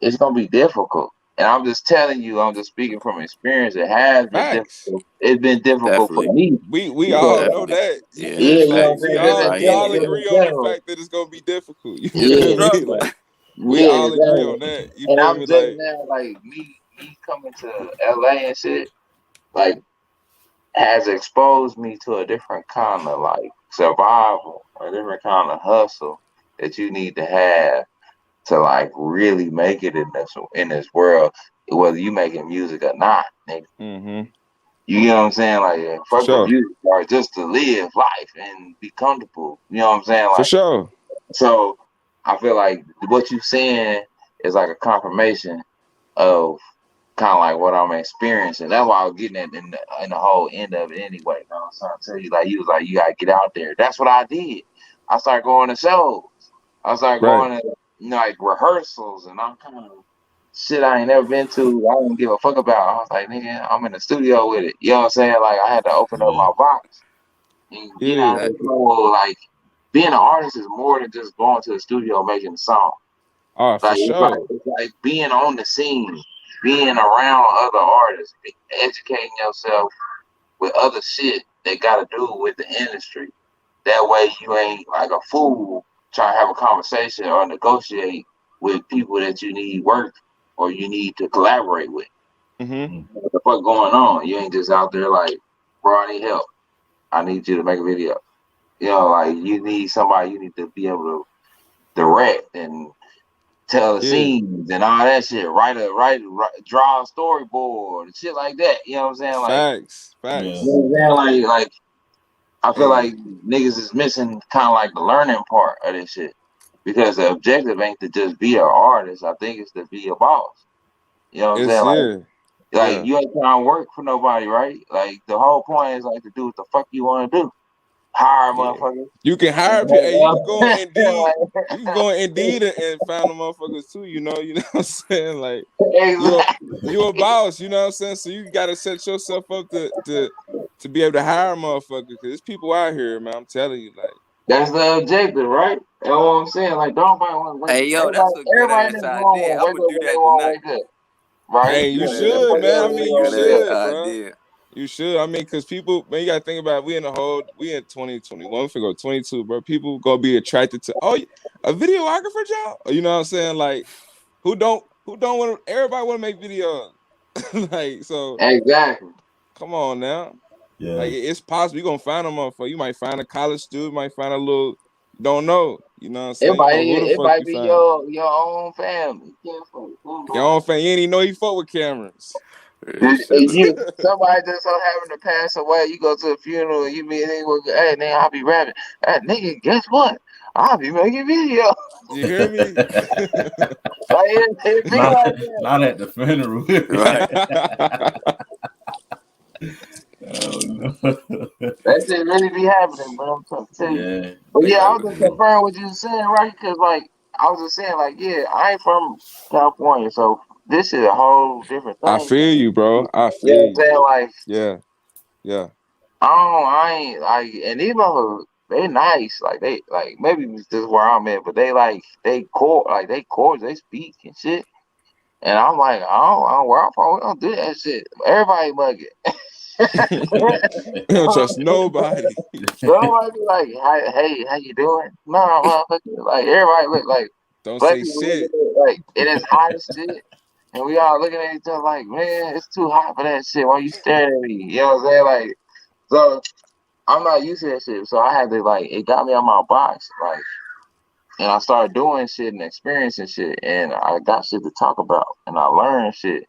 it's gonna be difficult. And I'm just telling you, I'm just speaking from experience. It has been Facts. difficult. It's been difficult for Definitely. me. We Because, all know Definitely. that. You Yeah, feel yeah, me? you know what Like, I'm facts. saying? we all Just agree in on the general. fact that it's gonna be difficult. You It's a feel Yeah, me? struggle. Like, we yeah, all agree exactly. on that. You And feel I'm me? just Like, now like me coming to LA and shit, like has exposed me to a different kind of like survival, a different kind of hustle that you need to have to like really make it in this world, whether you making music or not, nigga. You know what I'm saying? Like for fuck the sure. music part, just to live life and be comfortable. You know what I'm saying? For Like sure. so I feel like what you saying is like a confirmation of kind of like what I'm experiencing. That's why I was getting at in the whole end of it anyway. You know what I'm trying to tell you? Like, he was like, you gotta get out there. That's what I did. I started going to shows. I started Right. going to like rehearsals and all kind of shit I ain't never been to. I don't give a fuck about. I was like, nigga, I'm in the studio with it. You know what I'm saying? Like, I had to open up my box and get out Yeah. of the whole like being an artist is more than just going to the studio making a song. Oh, for Like sure. it's like being on the scene, being around other artists, educating yourself with other shit that got to do with the industry. That way you ain't like a fool trying to have a conversation or negotiate with people that you need work or you need to collaborate with. What the fuck going on? You ain't just out there like, bro, I need help. I need you to make a video. You know, like you need somebody you need to be able to direct and tell the Yeah. scenes and all that shit. Draw a storyboard and shit like that. You know what I'm saying? Like, Facts. you know Facts. what I'm saying? Like I feel Hey. like niggas is missing kind of like the learning part of this shit because the objective ain't to just be an artist. I think it's to be a boss. You know what I'm It's saying? Like yeah. you ain't trying to work for nobody, right? Like the whole point is like to do what the fuck you want to do. Hire Yeah. motherfuckers. You can hire people. Hey, you can go on Indeed. Like, You can go on Indeed and find the motherfuckers too. You know what I'm saying? Like, exactly. you a boss. You know what I'm saying? So you gotta set yourself up to be able to hire motherfuckers. Cause there's people out here, man. I'm telling you, like. That's the objective, right? That's what I'm saying. Like, don't nobody want to wake. Hey, yo, that's a good Everybody in ass this room idea. want I'm to wake gonna up do when they that want to tonight. wake up. right? Hey, you Yeah, should, man. I That's a mean, you good ass should, bro. idea. You should. I mean, because people, man, you gotta think about it. We in 2021, we finna go 22, bro. People gonna be attracted to a videographer job. You know what I'm saying? Like, who don't want to? Everybody want to make videos. Like, so exactly. come on now. Yeah. Like, it's possible you gonna find a motherfucker. You might find a college student, might find a little. Don't know. You know what I'm saying? You know who the It fuck might you be find. your own family. Yeah, fuck, Your own fan, you ain't even know you fuck with cameras. Yeah, shit. somebody just so having to pass away. You go to a funeral and you meet a nigga, hey nigga, I'll be rapping. Hey nigga, guess what? I'll be making videos. You hear me? Like it be not, like that. not at the funeral. Right. Oh, no. That shit really be happening, bro. I'm trying to tell you. Yeah. But They yeah, I got was just confirming what you were saying, right? Because like I was just saying, like, yeah, I ain't from California, so this is a whole different I thing. feel you, bro. I You know feel what I'm you. saying? Like, Yeah, yeah. I ain't like, and these motherfuckers, they nice. Like they, like maybe this is where I'm at, but they chords, they speak and shit. And I'm like, I don't where I'm from. We don't do that shit. Everybody mugging. We don't trust nobody. Nobody be like, hey, how you doing? No, motherfucker. Like everybody look like Don't black say people looking shit. at like it is hot as shit. And we all looking at each other like, man, it's too hot for that shit. Why you staring at me? You know what I'm saying? Like, so I'm not used to that shit. So I had to like, it got me out my box. Like, and I started doing shit and experiencing shit. And I got shit to talk about. And I learned shit.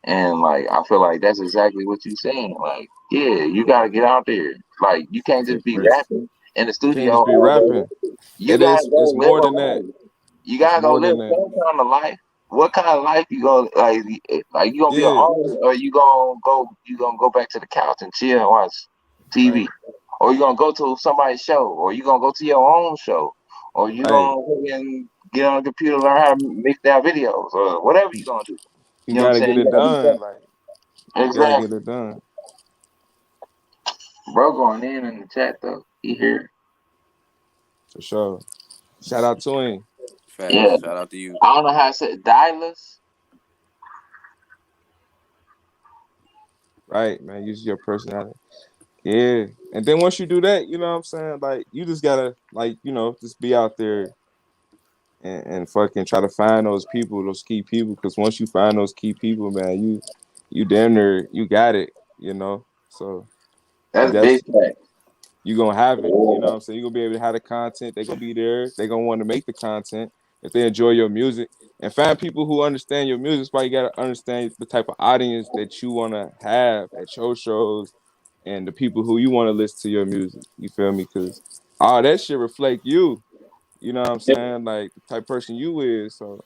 And like, I feel like that's exactly what you're saying. Like, yeah, you got to get out there. Like, you can't just Take be risks. rapping in the You can't studio just be all rapping. day. You got to It's go live more a than that. life. You It's gotta go more live than that. some kind of life. What kind of life you gonna like you gonna be an Yeah. artist, or you gonna go back to the couch and chill and watch TV, Right. or you gonna go to somebody's show, or you gonna go to your own show, or you Right. gonna fucking get on the computer learn how to mix down videos, or whatever you gonna do. You You know what I'm gotta saying? get You it gotta be done. fast. Like, you gotta get Exactly. it done. Bro going in the chat though. He here. For sure. Shout out to him. Yeah. Facts. Shout out to you. I don't know how to say it. Dialers. Right, man. Use your personality. Yeah. And then once you do that, you know what I'm saying? Like, you just gotta, like, just be out there and fucking try to find those people, those key people. Because once you find those key people, man, you damn near you got it. So you That's that's big fact. you gonna have it. You know what Yeah. I'm saying? You're gonna be able to have the content. They're gonna be there. They're gonna want to make the content if they enjoy your music. And find people who understand your music. That's why you gotta understand the type of audience that you wanna have at your shows and the people who you want to listen to your music. You feel me? Because all that shit reflect you. You know what I'm saying? Like the type of person you is. So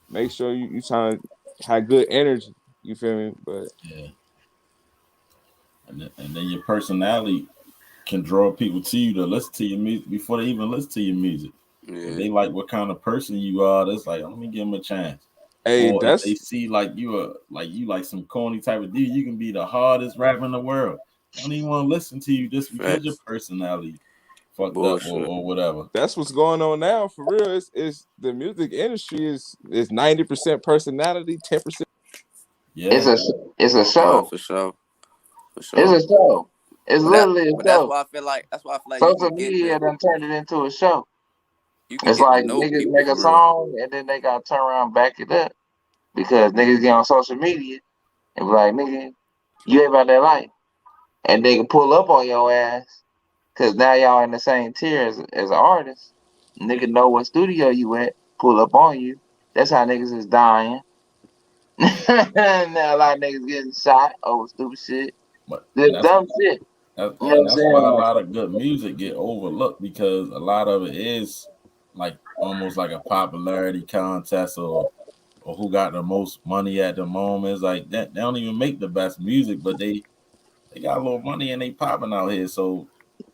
make sure you trying to have good energy. You feel me? But Yeah. And then your personality can draw people to you to listen to your music before they even listen to your music. If Yeah. they like what kind of person you are, that's like, let me give them a chance. hey, Or if they that's see like you like some corny type of dude, you can be the hardest rapper in the world. They don't even want to listen to you just because your Facts. personality fucked up Bullshit. or whatever. that's what's going on now for real. It's the music industry is 90% personality, 10%. It's Yeah. a Nah, show. for sure. For It's sure. a show. It's But that literally a but show. that's why I feel like you Social can get media the done turned it into a show. you can It's get to like know niggas people make a for real. song and then they gotta turn around and back it up because niggas get on social media and be like, nigga, you ain't about that life. And they can pull up on your ass because now y'all in the same tier as artists. Nigga know what studio you at, pull up on you. That's how niggas is dying. Now a lot of niggas getting shot over stupid shit. But This and that's dumb shit. You know what and I'm that's why a saying? lot of good music get overlooked because a lot of it is like almost like a popularity contest or who got the most money at the moment. It's like that they don't even make the best music, but they got a little money and they popping out here. So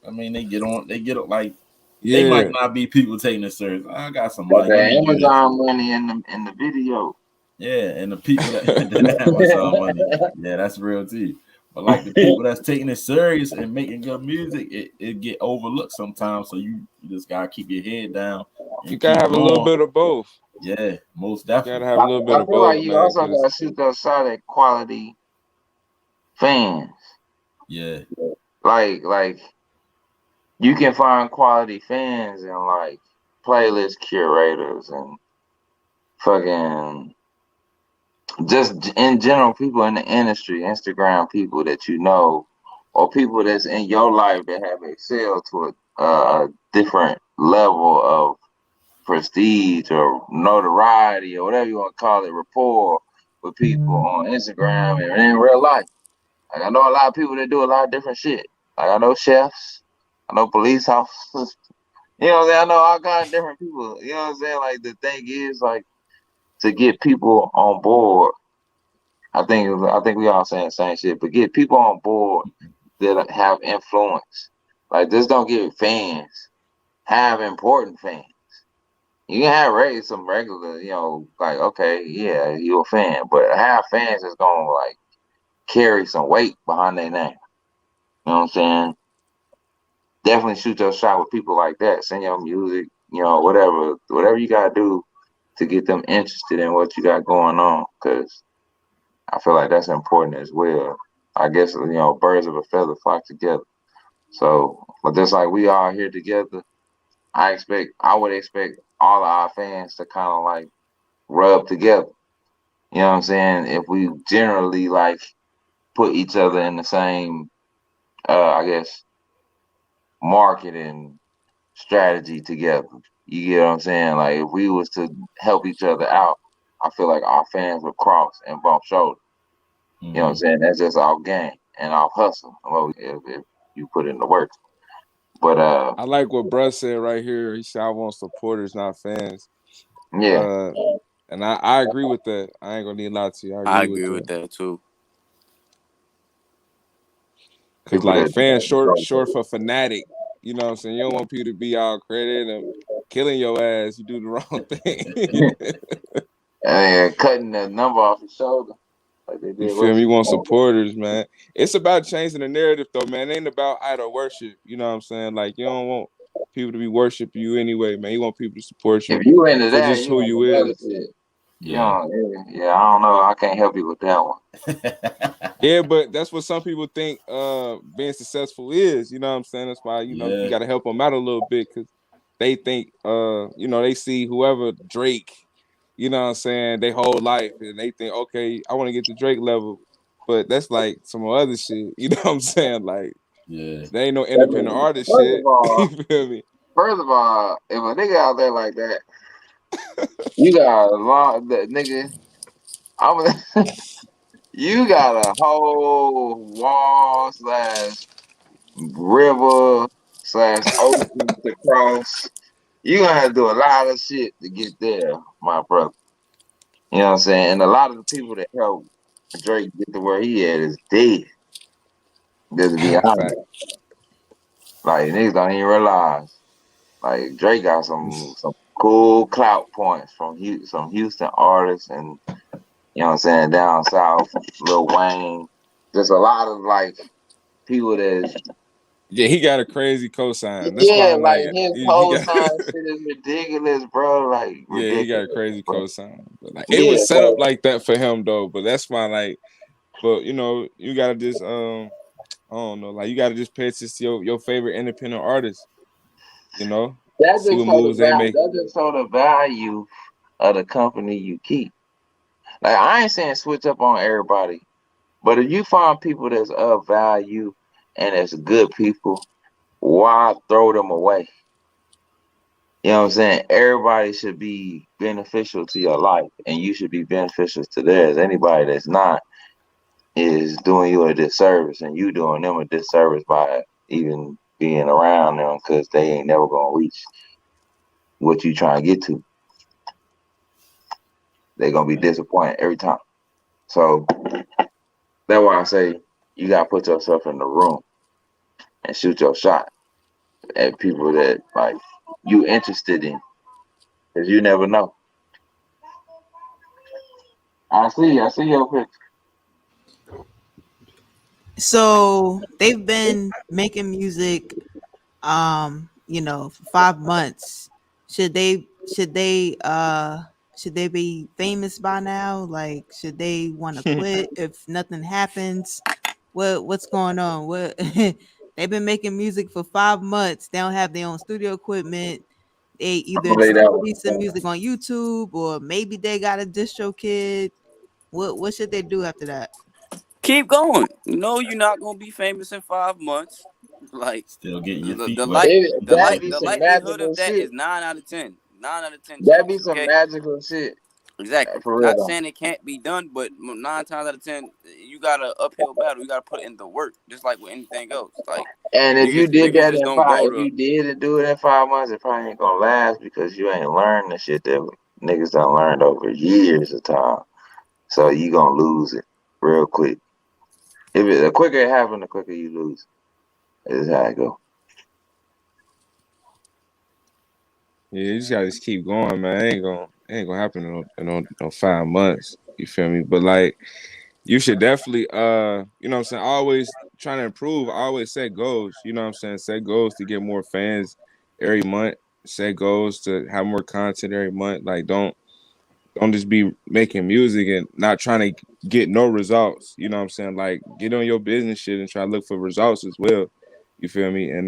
I mean they get it like they might Yeah. not be people taking it serious. I got some Got money. the Let me do this. Amazon money in the video. Yeah, and the people that the Amazon money, yeah, that's real too. But like the people that's taking it serious and making good music, it get overlooked sometimes. So you just gotta keep your head down You and gotta keep have a little going. bit of both. Yeah, most Gotta definitely. have a little bit I of feel like both, you man. also Cause gotta shoot that shot at quality fans. Yeah. Like you can find quality fans and like playlist curators and fucking just in general people in the industry, Instagram people that you know, or people that's in your life that have excelled to a different level of prestige or notoriety or whatever you want to call it, rapport with people on Instagram and in real life. Like I know a lot of people that do a lot of different shit. Like I know chefs, I know police officers. You know what I'm saying? I know all kind of different people. You know what I'm saying? Like the thing is like to get people on board. I think we all saying the same shit, but get people on board that have influence. Like just don't get fans. Have important fans. You can have some regular, like okay, yeah, you a fan, but have fans that's gonna like carry some weight behind their name. You know what I'm saying? Definitely shoot your shot with people like that. Send your music, whatever you gotta do to get them interested in what you got going on. Cause I feel like that's important as well. I guess birds of a feather flock together. So, but just like we all here together, I would expect all of our fans to kind of like rub together. You know what I'm saying? If we generally like put each other in the same, I guess, marketing strategy together. You get what I'm saying? Like if we was to help each other out, I feel like our fans would cross and bump shoulders. You know what I'm saying? That's just our game and our hustle. Well, if you put in the work. But I like what Bruh said right here. He said, "I want supporters, not fans." yeah, And I agree with that. I ain't gonna need a lot to you. I I agree with agree with that. that too. Cause people like that fans short for fanatic. You know what I'm saying? You don't want people to be all credited and killing your ass. You do the wrong thing. and cutting the number off his shoulder like they You did. feel me? You want supporters, man. It's about changing the narrative though, man. It ain't about idol worship. You know what I'm saying? Like you don't want people to be worshiping you anyway, man. You want people to support If you you into for that, just you who into you other is. shit. Yeah. Yeah, I don't know. I can't help you with that one. Yeah, but that's what some people think being successful is. You know what I'm saying? That's why, you Yeah. got to help them out a little bit because they think, they see whoever Drake, you know what I'm saying, they whole life and they think, okay, I want to get to Drake level. But that's like some other shit. You know what I'm saying? Like, Yeah. there ain't no independent artist First of shit. all, You feel me? if a nigga out there like that, you got a long the nigga. I'm you got a whole wall slash river slash ocean to cross. You gonna have to do a lot of shit to get there, my brother. You know what I'm saying? And a lot of the people that helped Drake get to where he at is dead. Just to be honest, Fact. like niggas don't even realize. Like Drake got some cool clout points from some Houston artists and you know what I'm saying down south, Lil Wayne. Just a lot of like people that Yeah, he got a crazy cosign. That's why yeah, I'm like like, his he whole got time shit is ridiculous, bro. Like yeah, he got a ridiculous, crazy bro. cosign. But like it Yeah, was set up like that for him though. But that's why like, but you gotta just I don't know, like you gotta just pay attention to your favorite independent artists, that see just what show the moves they value. make. That just show the value of the company you keep. Like I ain't saying switch up on everybody, but if you find people that's of value and that's good people, why throw them away? You know what I'm saying? Everybody should be beneficial to your life, and you should be beneficial to theirs. Anybody that's not is doing you a disservice, and you doing them a disservice by even being around them because they ain't never gonna reach what you trying to get to. They're gonna be disappointed every time. So that's why I say you gotta put yourself in the room and shoot your shot at people that like you interested in, because you never know. I see your picture. So they've been making music, for 5 months. Should they Should they be famous by now? Like, should they want to quit if nothing happens? What's going on? What they've been making music for 5 months. They don't have their own studio equipment. They either Lay still that one. releasing music on YouTube or maybe they got a distro kid. What should they do after that? Keep going. No, you're not gonna be famous in 5 months. Like Still getting your the, feet the wet. light the That light be the some likelihood magical of that shit. is 9 out of 10. 9 out of 10 That be chance. some Okay. magical shit. Exactly. For real Not though. saying it can't be done, but 9 times out of 10, you got an uphill battle. You got to put in the work, just like with anything else. Like And if you did niggas that just in don't five, go if to. you did do it in 5 months, it probably ain't gonna last because you ain't learned the shit that niggas done learned over years of time. So you gonna lose it real quick. If it, the quicker it happens, the quicker you lose. Is how it go. Yeah, you just gotta just keep going, man. It ain't gonna happen in no 5 months. You feel me? But like, you should definitely, you know what I'm saying, always trying to improve, always set goals, you know what I'm saying? Set goals to get more fans every month, set goals to have more content every month. Like don't just be making music and not trying to get no results. You know what I'm saying? Like get on your business shit and try to look for results as well. You feel me? And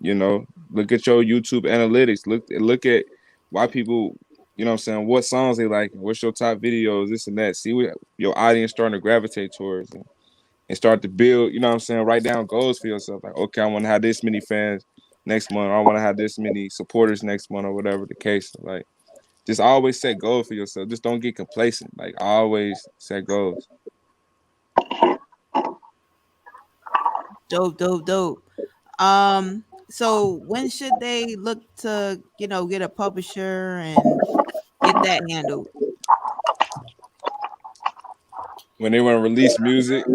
you know, look at your YouTube analytics. Look at why people, you know what I'm saying, what songs they like, what's your top videos, this and that. See what your audience starting to gravitate towards and start to build, you know what I'm saying, write down goals for yourself. Like, okay, I want to have this many fans next month, or I want to have this many supporters next month, or whatever the case. Like just always set goals for yourself. Just don't get complacent. Like always set goals. Dope. So when should they look to, get a publisher and get that handled? When they want to release music,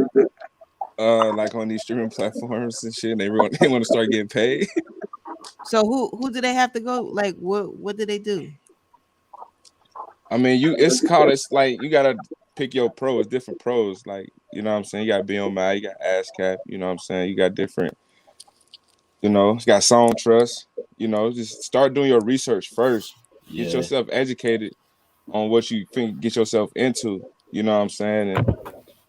like on these streaming platforms and shit, and they want to start getting paid. So who do they have to go? Like what do they do? I mean, it's like you gotta pick your pros, different pros. Like, you know what I'm saying? You got BMI, you got ASCAP, you know what I'm saying? You got different, you got Song Trust, just start doing your research first. Get Yeah. yourself educated on what you think get yourself into, you know what I'm saying?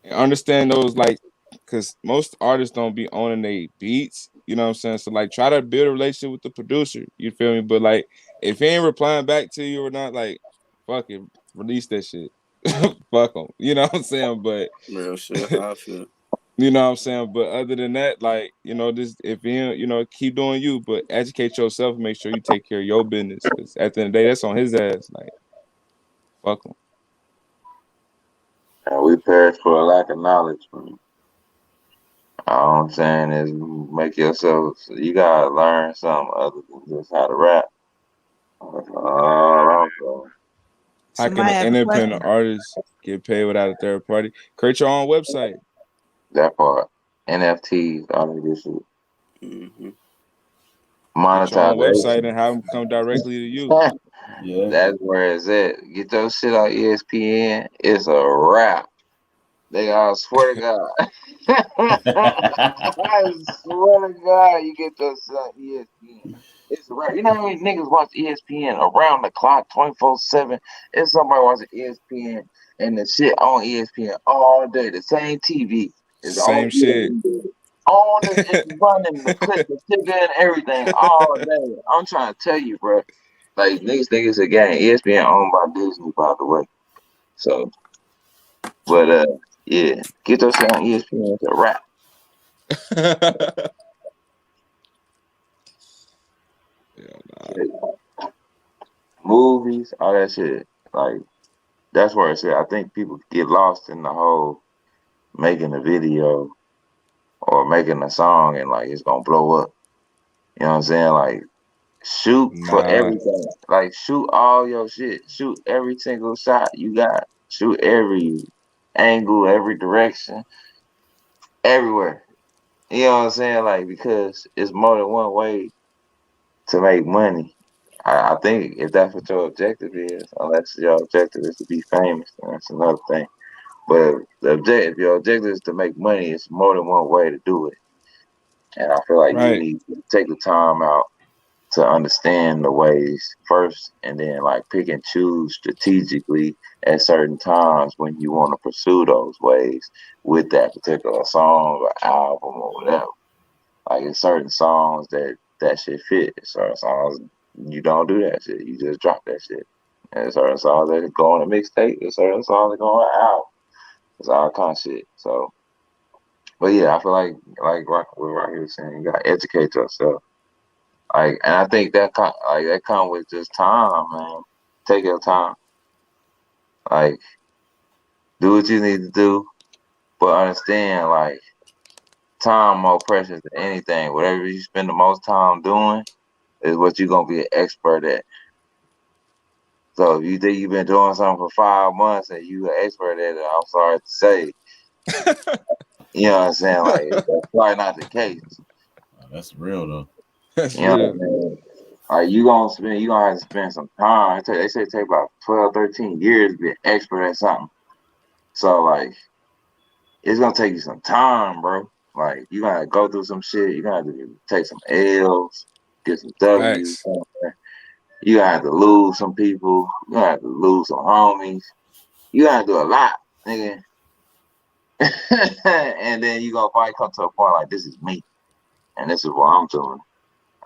And understand those, like, because most artists don't be owning their beats, you know what I'm saying? So like try to build a relationship with the producer, you feel me? But like if he ain't replying back to you or not, like fuck it, release that shit. Fuck them, you know what I'm saying? But Real shit. How I feel. you know what I'm saying? But other than that, like, just if keep doing you, but educate yourself and make sure you take care of your business. Because at the end of the day, that's on his ass. Like, fuck him. And we perish for a lack of knowledge, man. All I'm saying is make yourself. You gotta learn something other than just how to rap. That's all I'm saying. How can Somebody an have a independent question. artist get paid without a third party? Create your own website. That part. NFTs, all of this shit. Mm-hmm. Get your own website Monetization. and have them come directly to you. Yeah. That's where it's at. Get your shit on ESPN. It's a wrap. They all swear to God. I swear to God, you get your shit on ESPN. It's a wrap. You know how many niggas watch ESPN around the clock, 24/7? It's somebody watching ESPN and the shit on ESPN all day. The same TV is on Same shit. ESPN. On the it's running the clip, the ticker, and everything all day. I'm trying to tell you, bro. Like niggas think it's a game. ESPN owned by Disney, by the way. So, but yeah, get your shit on ESPN. It's a wrap. Movies, all that shit. Like that's where it's at. I think people get lost in the whole making a video or making a song and like it's gonna blow up. You know what I'm saying? Like shoot for Nah. everything. Like shoot all your shit. Shoot every single shot you got. Shoot every angle, every direction, everywhere. You know what I'm saying? Like because it's more than one way to make money. I think if that's what your objective is, unless your objective is to be famous, then that's another thing. But if your objective is to make money, it's more than one way to do it. And I feel like you Right. need to take the time out to understand the ways first, and then like pick and choose strategically at certain times when you want to pursue those ways with that particular song or album or whatever. Like in certain songs that shit fit. Certain songs you don't do that shit. You just drop that shit. And certain songs that go on a mixtape. And certain songs that go on an album. It's all kind of shit. So, but yeah, I feel like what Rocky was saying, you gotta educate yourself. Like, and I think that come with just time, man. Take your time. Like, do what you need to do, but understand like time more precious than anything. Whatever you spend the most time doing is what you're gonna be an expert at. So if you think you've been doing something for 5 months and you an expert at it, I'm sorry to say, you know what I'm saying? Like that's probably not the case. That's real though. That's You know real. what I mean? Like you gonna have to spend some time. They say it take about 12, 13 years to be an expert at something. So like it's gonna take you some time, bro. Like you gotta go through some shit. You gotta take some L's, get some W's. Facts. You gotta have to lose some people. You gotta have to lose some homies. You gotta do a lot, nigga. And then you gonna finally come to a point like this is me, and this is what I'm doing.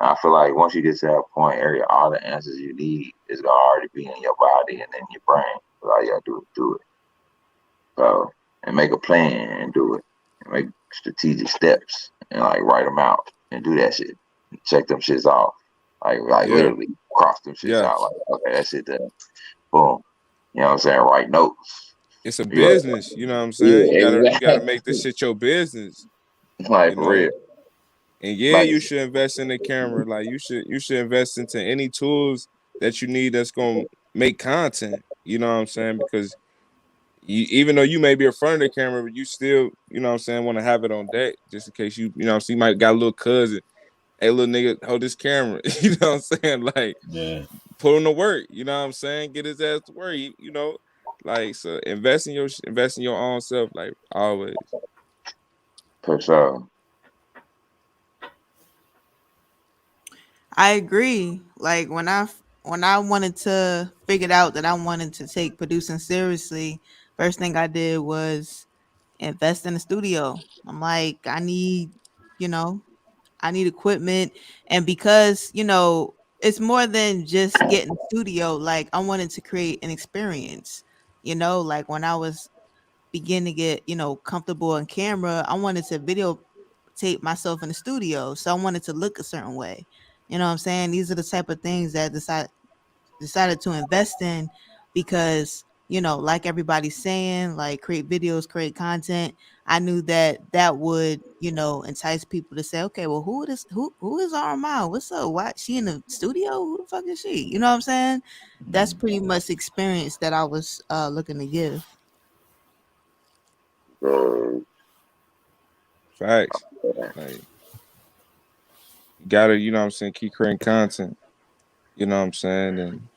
And I feel like once you get to that point area, all the answers you need is gonna already be in your body and in your brain. All you gotta do is do it. So and make a plan and do it. And make strategic steps and like write them out and do that shit. And check them shits off. Like Yeah. literally cross them shits Yes. out. Like, okay, that shit done. Boom. You know what I'm saying? Write notes. It's a You business, you know what I'm saying? Yeah, You gotta make exactly. this shit your business, Like you for know. real. And yeah, Like you should invest in the camera. Like you should invest into any tools that you need that's gonna make content. You know what I'm saying? Because even though you may be in front of the camera, but you still, you know what I'm saying, want to have it on deck just in case you know, so you might got a little cousin. Hey, little nigga, hold this camera. You know what I'm saying? Like, Yeah. put him to work. You know what I'm saying? Get his ass to work. You know, like so, invest in your own self. Like always. for sure. I agree. Like when I wanted to figure out that I wanted to take producing seriously, first thing I did was invest in a studio. I'm like, you know, I need equipment, and because it's more than just getting a studio. Like I wanted to create an experience. Like when I was begin to get comfortable on camera, I wanted to videotape myself in the studio, so I wanted to look a certain way. You know what I'm saying? These are the type of things that decided to invest in, because like everybody's saying, like create videos, create content. I knew that would entice people to say, okay, well, who is Armand? What's up? Why she in the studio? Who the fuck is she? You know what I'm saying? That's pretty much the experience that I was looking to give. Facts. Like you gotta, you know what I'm saying, keep creating content. You know what I'm saying? And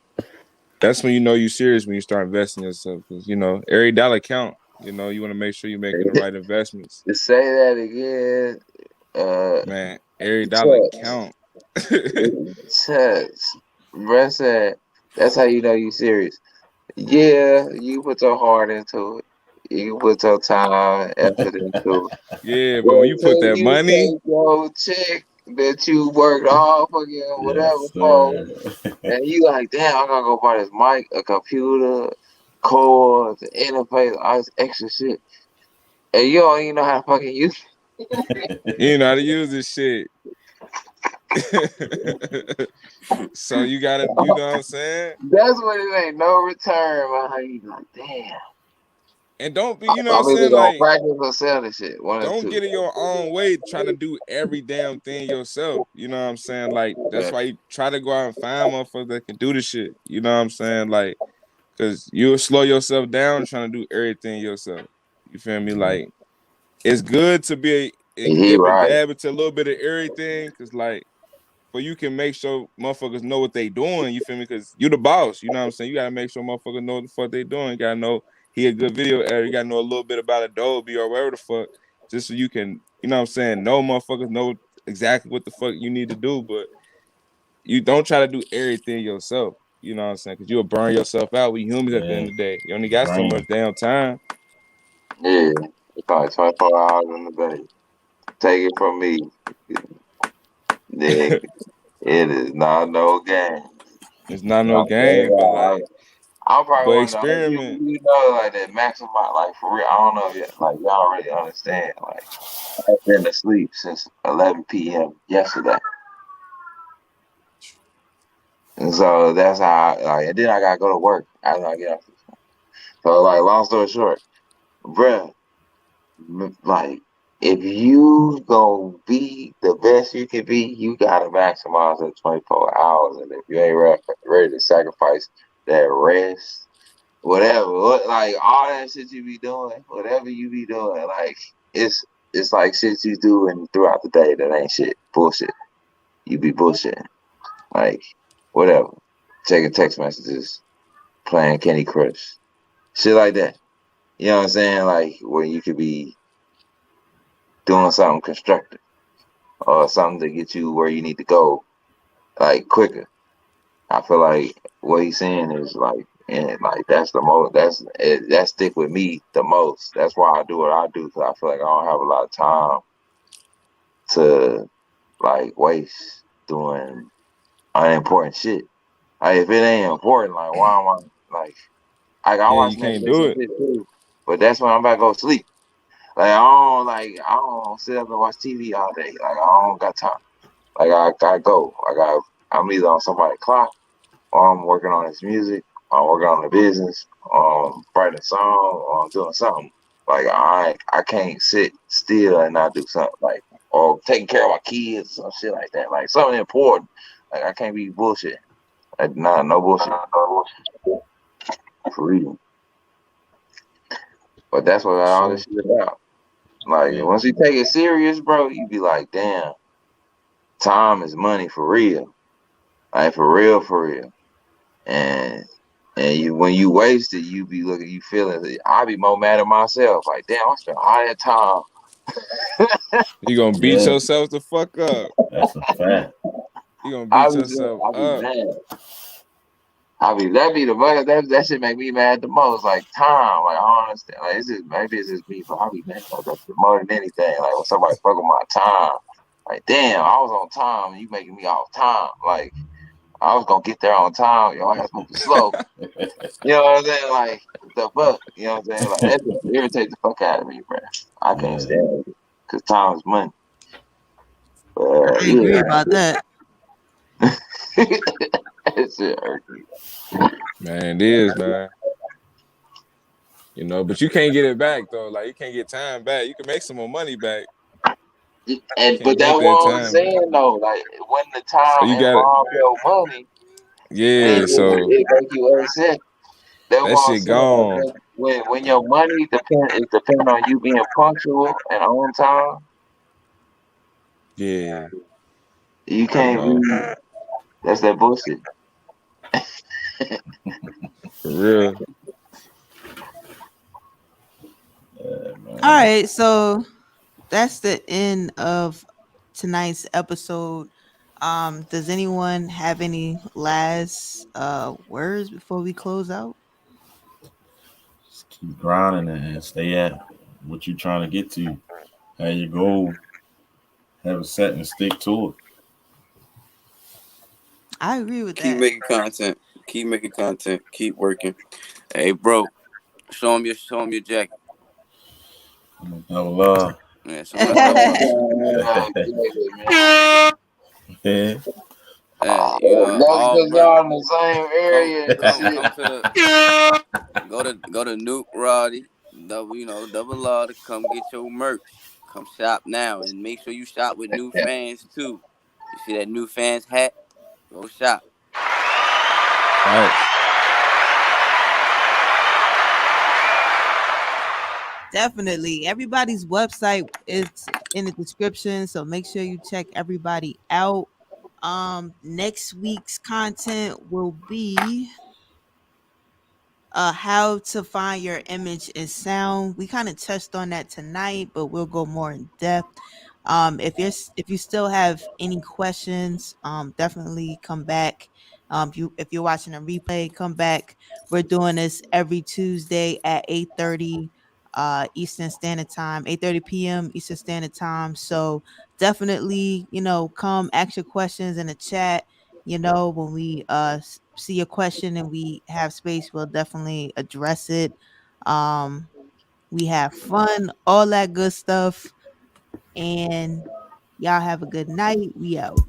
that's when you know you're serious when you start investing in yourself. Because, every dollar count. You want to make sure you're making the right investments. To say that again, Man, every dollar touch. count. Touch. Bruh said, that's how you know you serious. Yeah, you put your heart into it. You put your time, effort into it. Yeah, but But when you put until that you money, take your check that you worked all fucking whatever Yes, for, sir. and you like, damn, I gotta go buy this mic, a computer, cords, an interface, all this extra shit. And you don't even know how to fucking use it. you know how to use this shit. So you gotta, you know what I'm saying? That's when it ain't no return, man. You like, damn. And don't be, I you know what I'm thought we was saying? gonna Like, practice or sell this shit. One or don't two. get in your own way trying to do every damn thing yourself. You know what I'm saying? Like, that's Yeah. why you try to go out and find motherfuckers that can do the shit. You know what I'm saying? Like, because you'll slow yourself down trying to do everything yourself. You feel me? Like, it's good to be He dip and right. dab into a little bit of everything, because, like, but you can make sure motherfuckers know what they doing. You feel me? Because you the boss. You know what I'm saying? You gotta make sure motherfuckers know what the fuck they doing. You gotta know he a good video editor. You gotta know a little bit about Adobe or whatever the fuck, just so you can, you know what I'm saying, know motherfuckers know exactly what the fuck you need to do. But you don't try to do everything yourself. You know what I'm saying? Because you'll burn yourself out. We humans at the end of the day. You only got so much damn time. Yeah, it's like 24 hours in the day. Take it from me. Nigga, it is not no game. It's not no game, but like, I'm probably but one of the only people experiment. like that maximize, like for real. I don't know if like y'all really understand. Like I've been asleep since 11 p.m. yesterday, and so that's how. Like, and then I gotta go to work after I get off. So like, long story short, bruh, like if you gonna be the best you can be, you gotta maximize that 24 hours, and if you ain't ready to sacrifice that rest. Whatever, like all that shit you be doing, whatever you be doing, like it's like shit you do and throughout the day that ain't shit, bullshit. You be bullshitting, like whatever, checking text messages, playing Candy Crush, shit like that. You know what I'm saying? Like where you could be doing something constructive or something to get you where you need to go, like quicker. I feel like what he's saying is like, and like that's the most. That stick with me the most. That's why I do what I do because I feel like I don't have a lot of time to like waste doing unimportant shit. Like if it ain't important, like why am I like? I Yeah, watch you can't Netflix do and it. shit too, but that's when I'm about to go to sleep. I don't sit up and watch TV all day. Like I don't got time. Like I gotta go. I'm either on somebody's clock or I'm working on his music, I'm working on the business, writing a song, or I'm doing something. Like I can't sit still and not do something like or taking care of my kids or shit like that. Like something important. Like I can't be bullshit. Like no bullshit. For real. But that's what all Sure. this shit about. Like once you take it serious, bro, you be like, damn, time is money for real. Like for real, for real. And you when you waste it, you be looking, you feeling it. I be more mad at myself. Like, damn, I spent all that time. You gonna beat yourself the fuck up. That's a fact. You gonna beat yourself I be up. mad. That be the that shit make me mad the most. Like time, like I don't understand. Like maybe it's just me, but I be mad about that shit more than anything. Like when somebody fuck with my time, like damn, I was on time and you making me off time. Like I was gonna get there on time. Yo, I got moving slow. You know what I'm saying? Like the fuck. You know what I'm saying? Like that just irritates the fuck out of me, bro. I can't stand it because time is money. I agree about that. That shit hurt me. Man, it is, man. You know, but you can't get it back though. Like you can't get time back. You can make some more money back. But that's what I'm saying though. Like when the So time you got it. involves your money, then Yeah, so it make you upset. That's that what I'm shit saying. gone. When your money depend on you being punctual and on time, Yeah. you can't be. That's that bullshit. For real. All right, so that's the end of tonight's episode. Does anyone have any last words before we close out? Just keep grinding and stay at what you're trying to get to. Have your goal, have it set and stick to it. I agree with Keep that. making content. Keep making content. Keep working. Hey, bro, show him your jacket. Double love. Yeah, show him that double love. Yeah. You know, That's all because merch. y'all in the same area. Come to the go to Nuke Roddy. Double law to come get your merch. Come shop now and make sure you shop with NEWFANS too. You see that NEWFANS hat? Go shop. Right. Definitely. Everybody's website is in the description, so make sure you check everybody out. Next week's content will be how to find your image and sound. We kind of touched on that tonight, but we'll go more in depth. If you still have any questions, definitely come back. If you're watching a replay, come back. We're doing this every Tuesday at 8:30 Eastern Standard Time, 8:30 p.m. Eastern Standard Time. So definitely, come ask your questions in the chat. When we see your question and we have space, we'll definitely address it. We have fun, all that good stuff. And y'all have a good night. We out.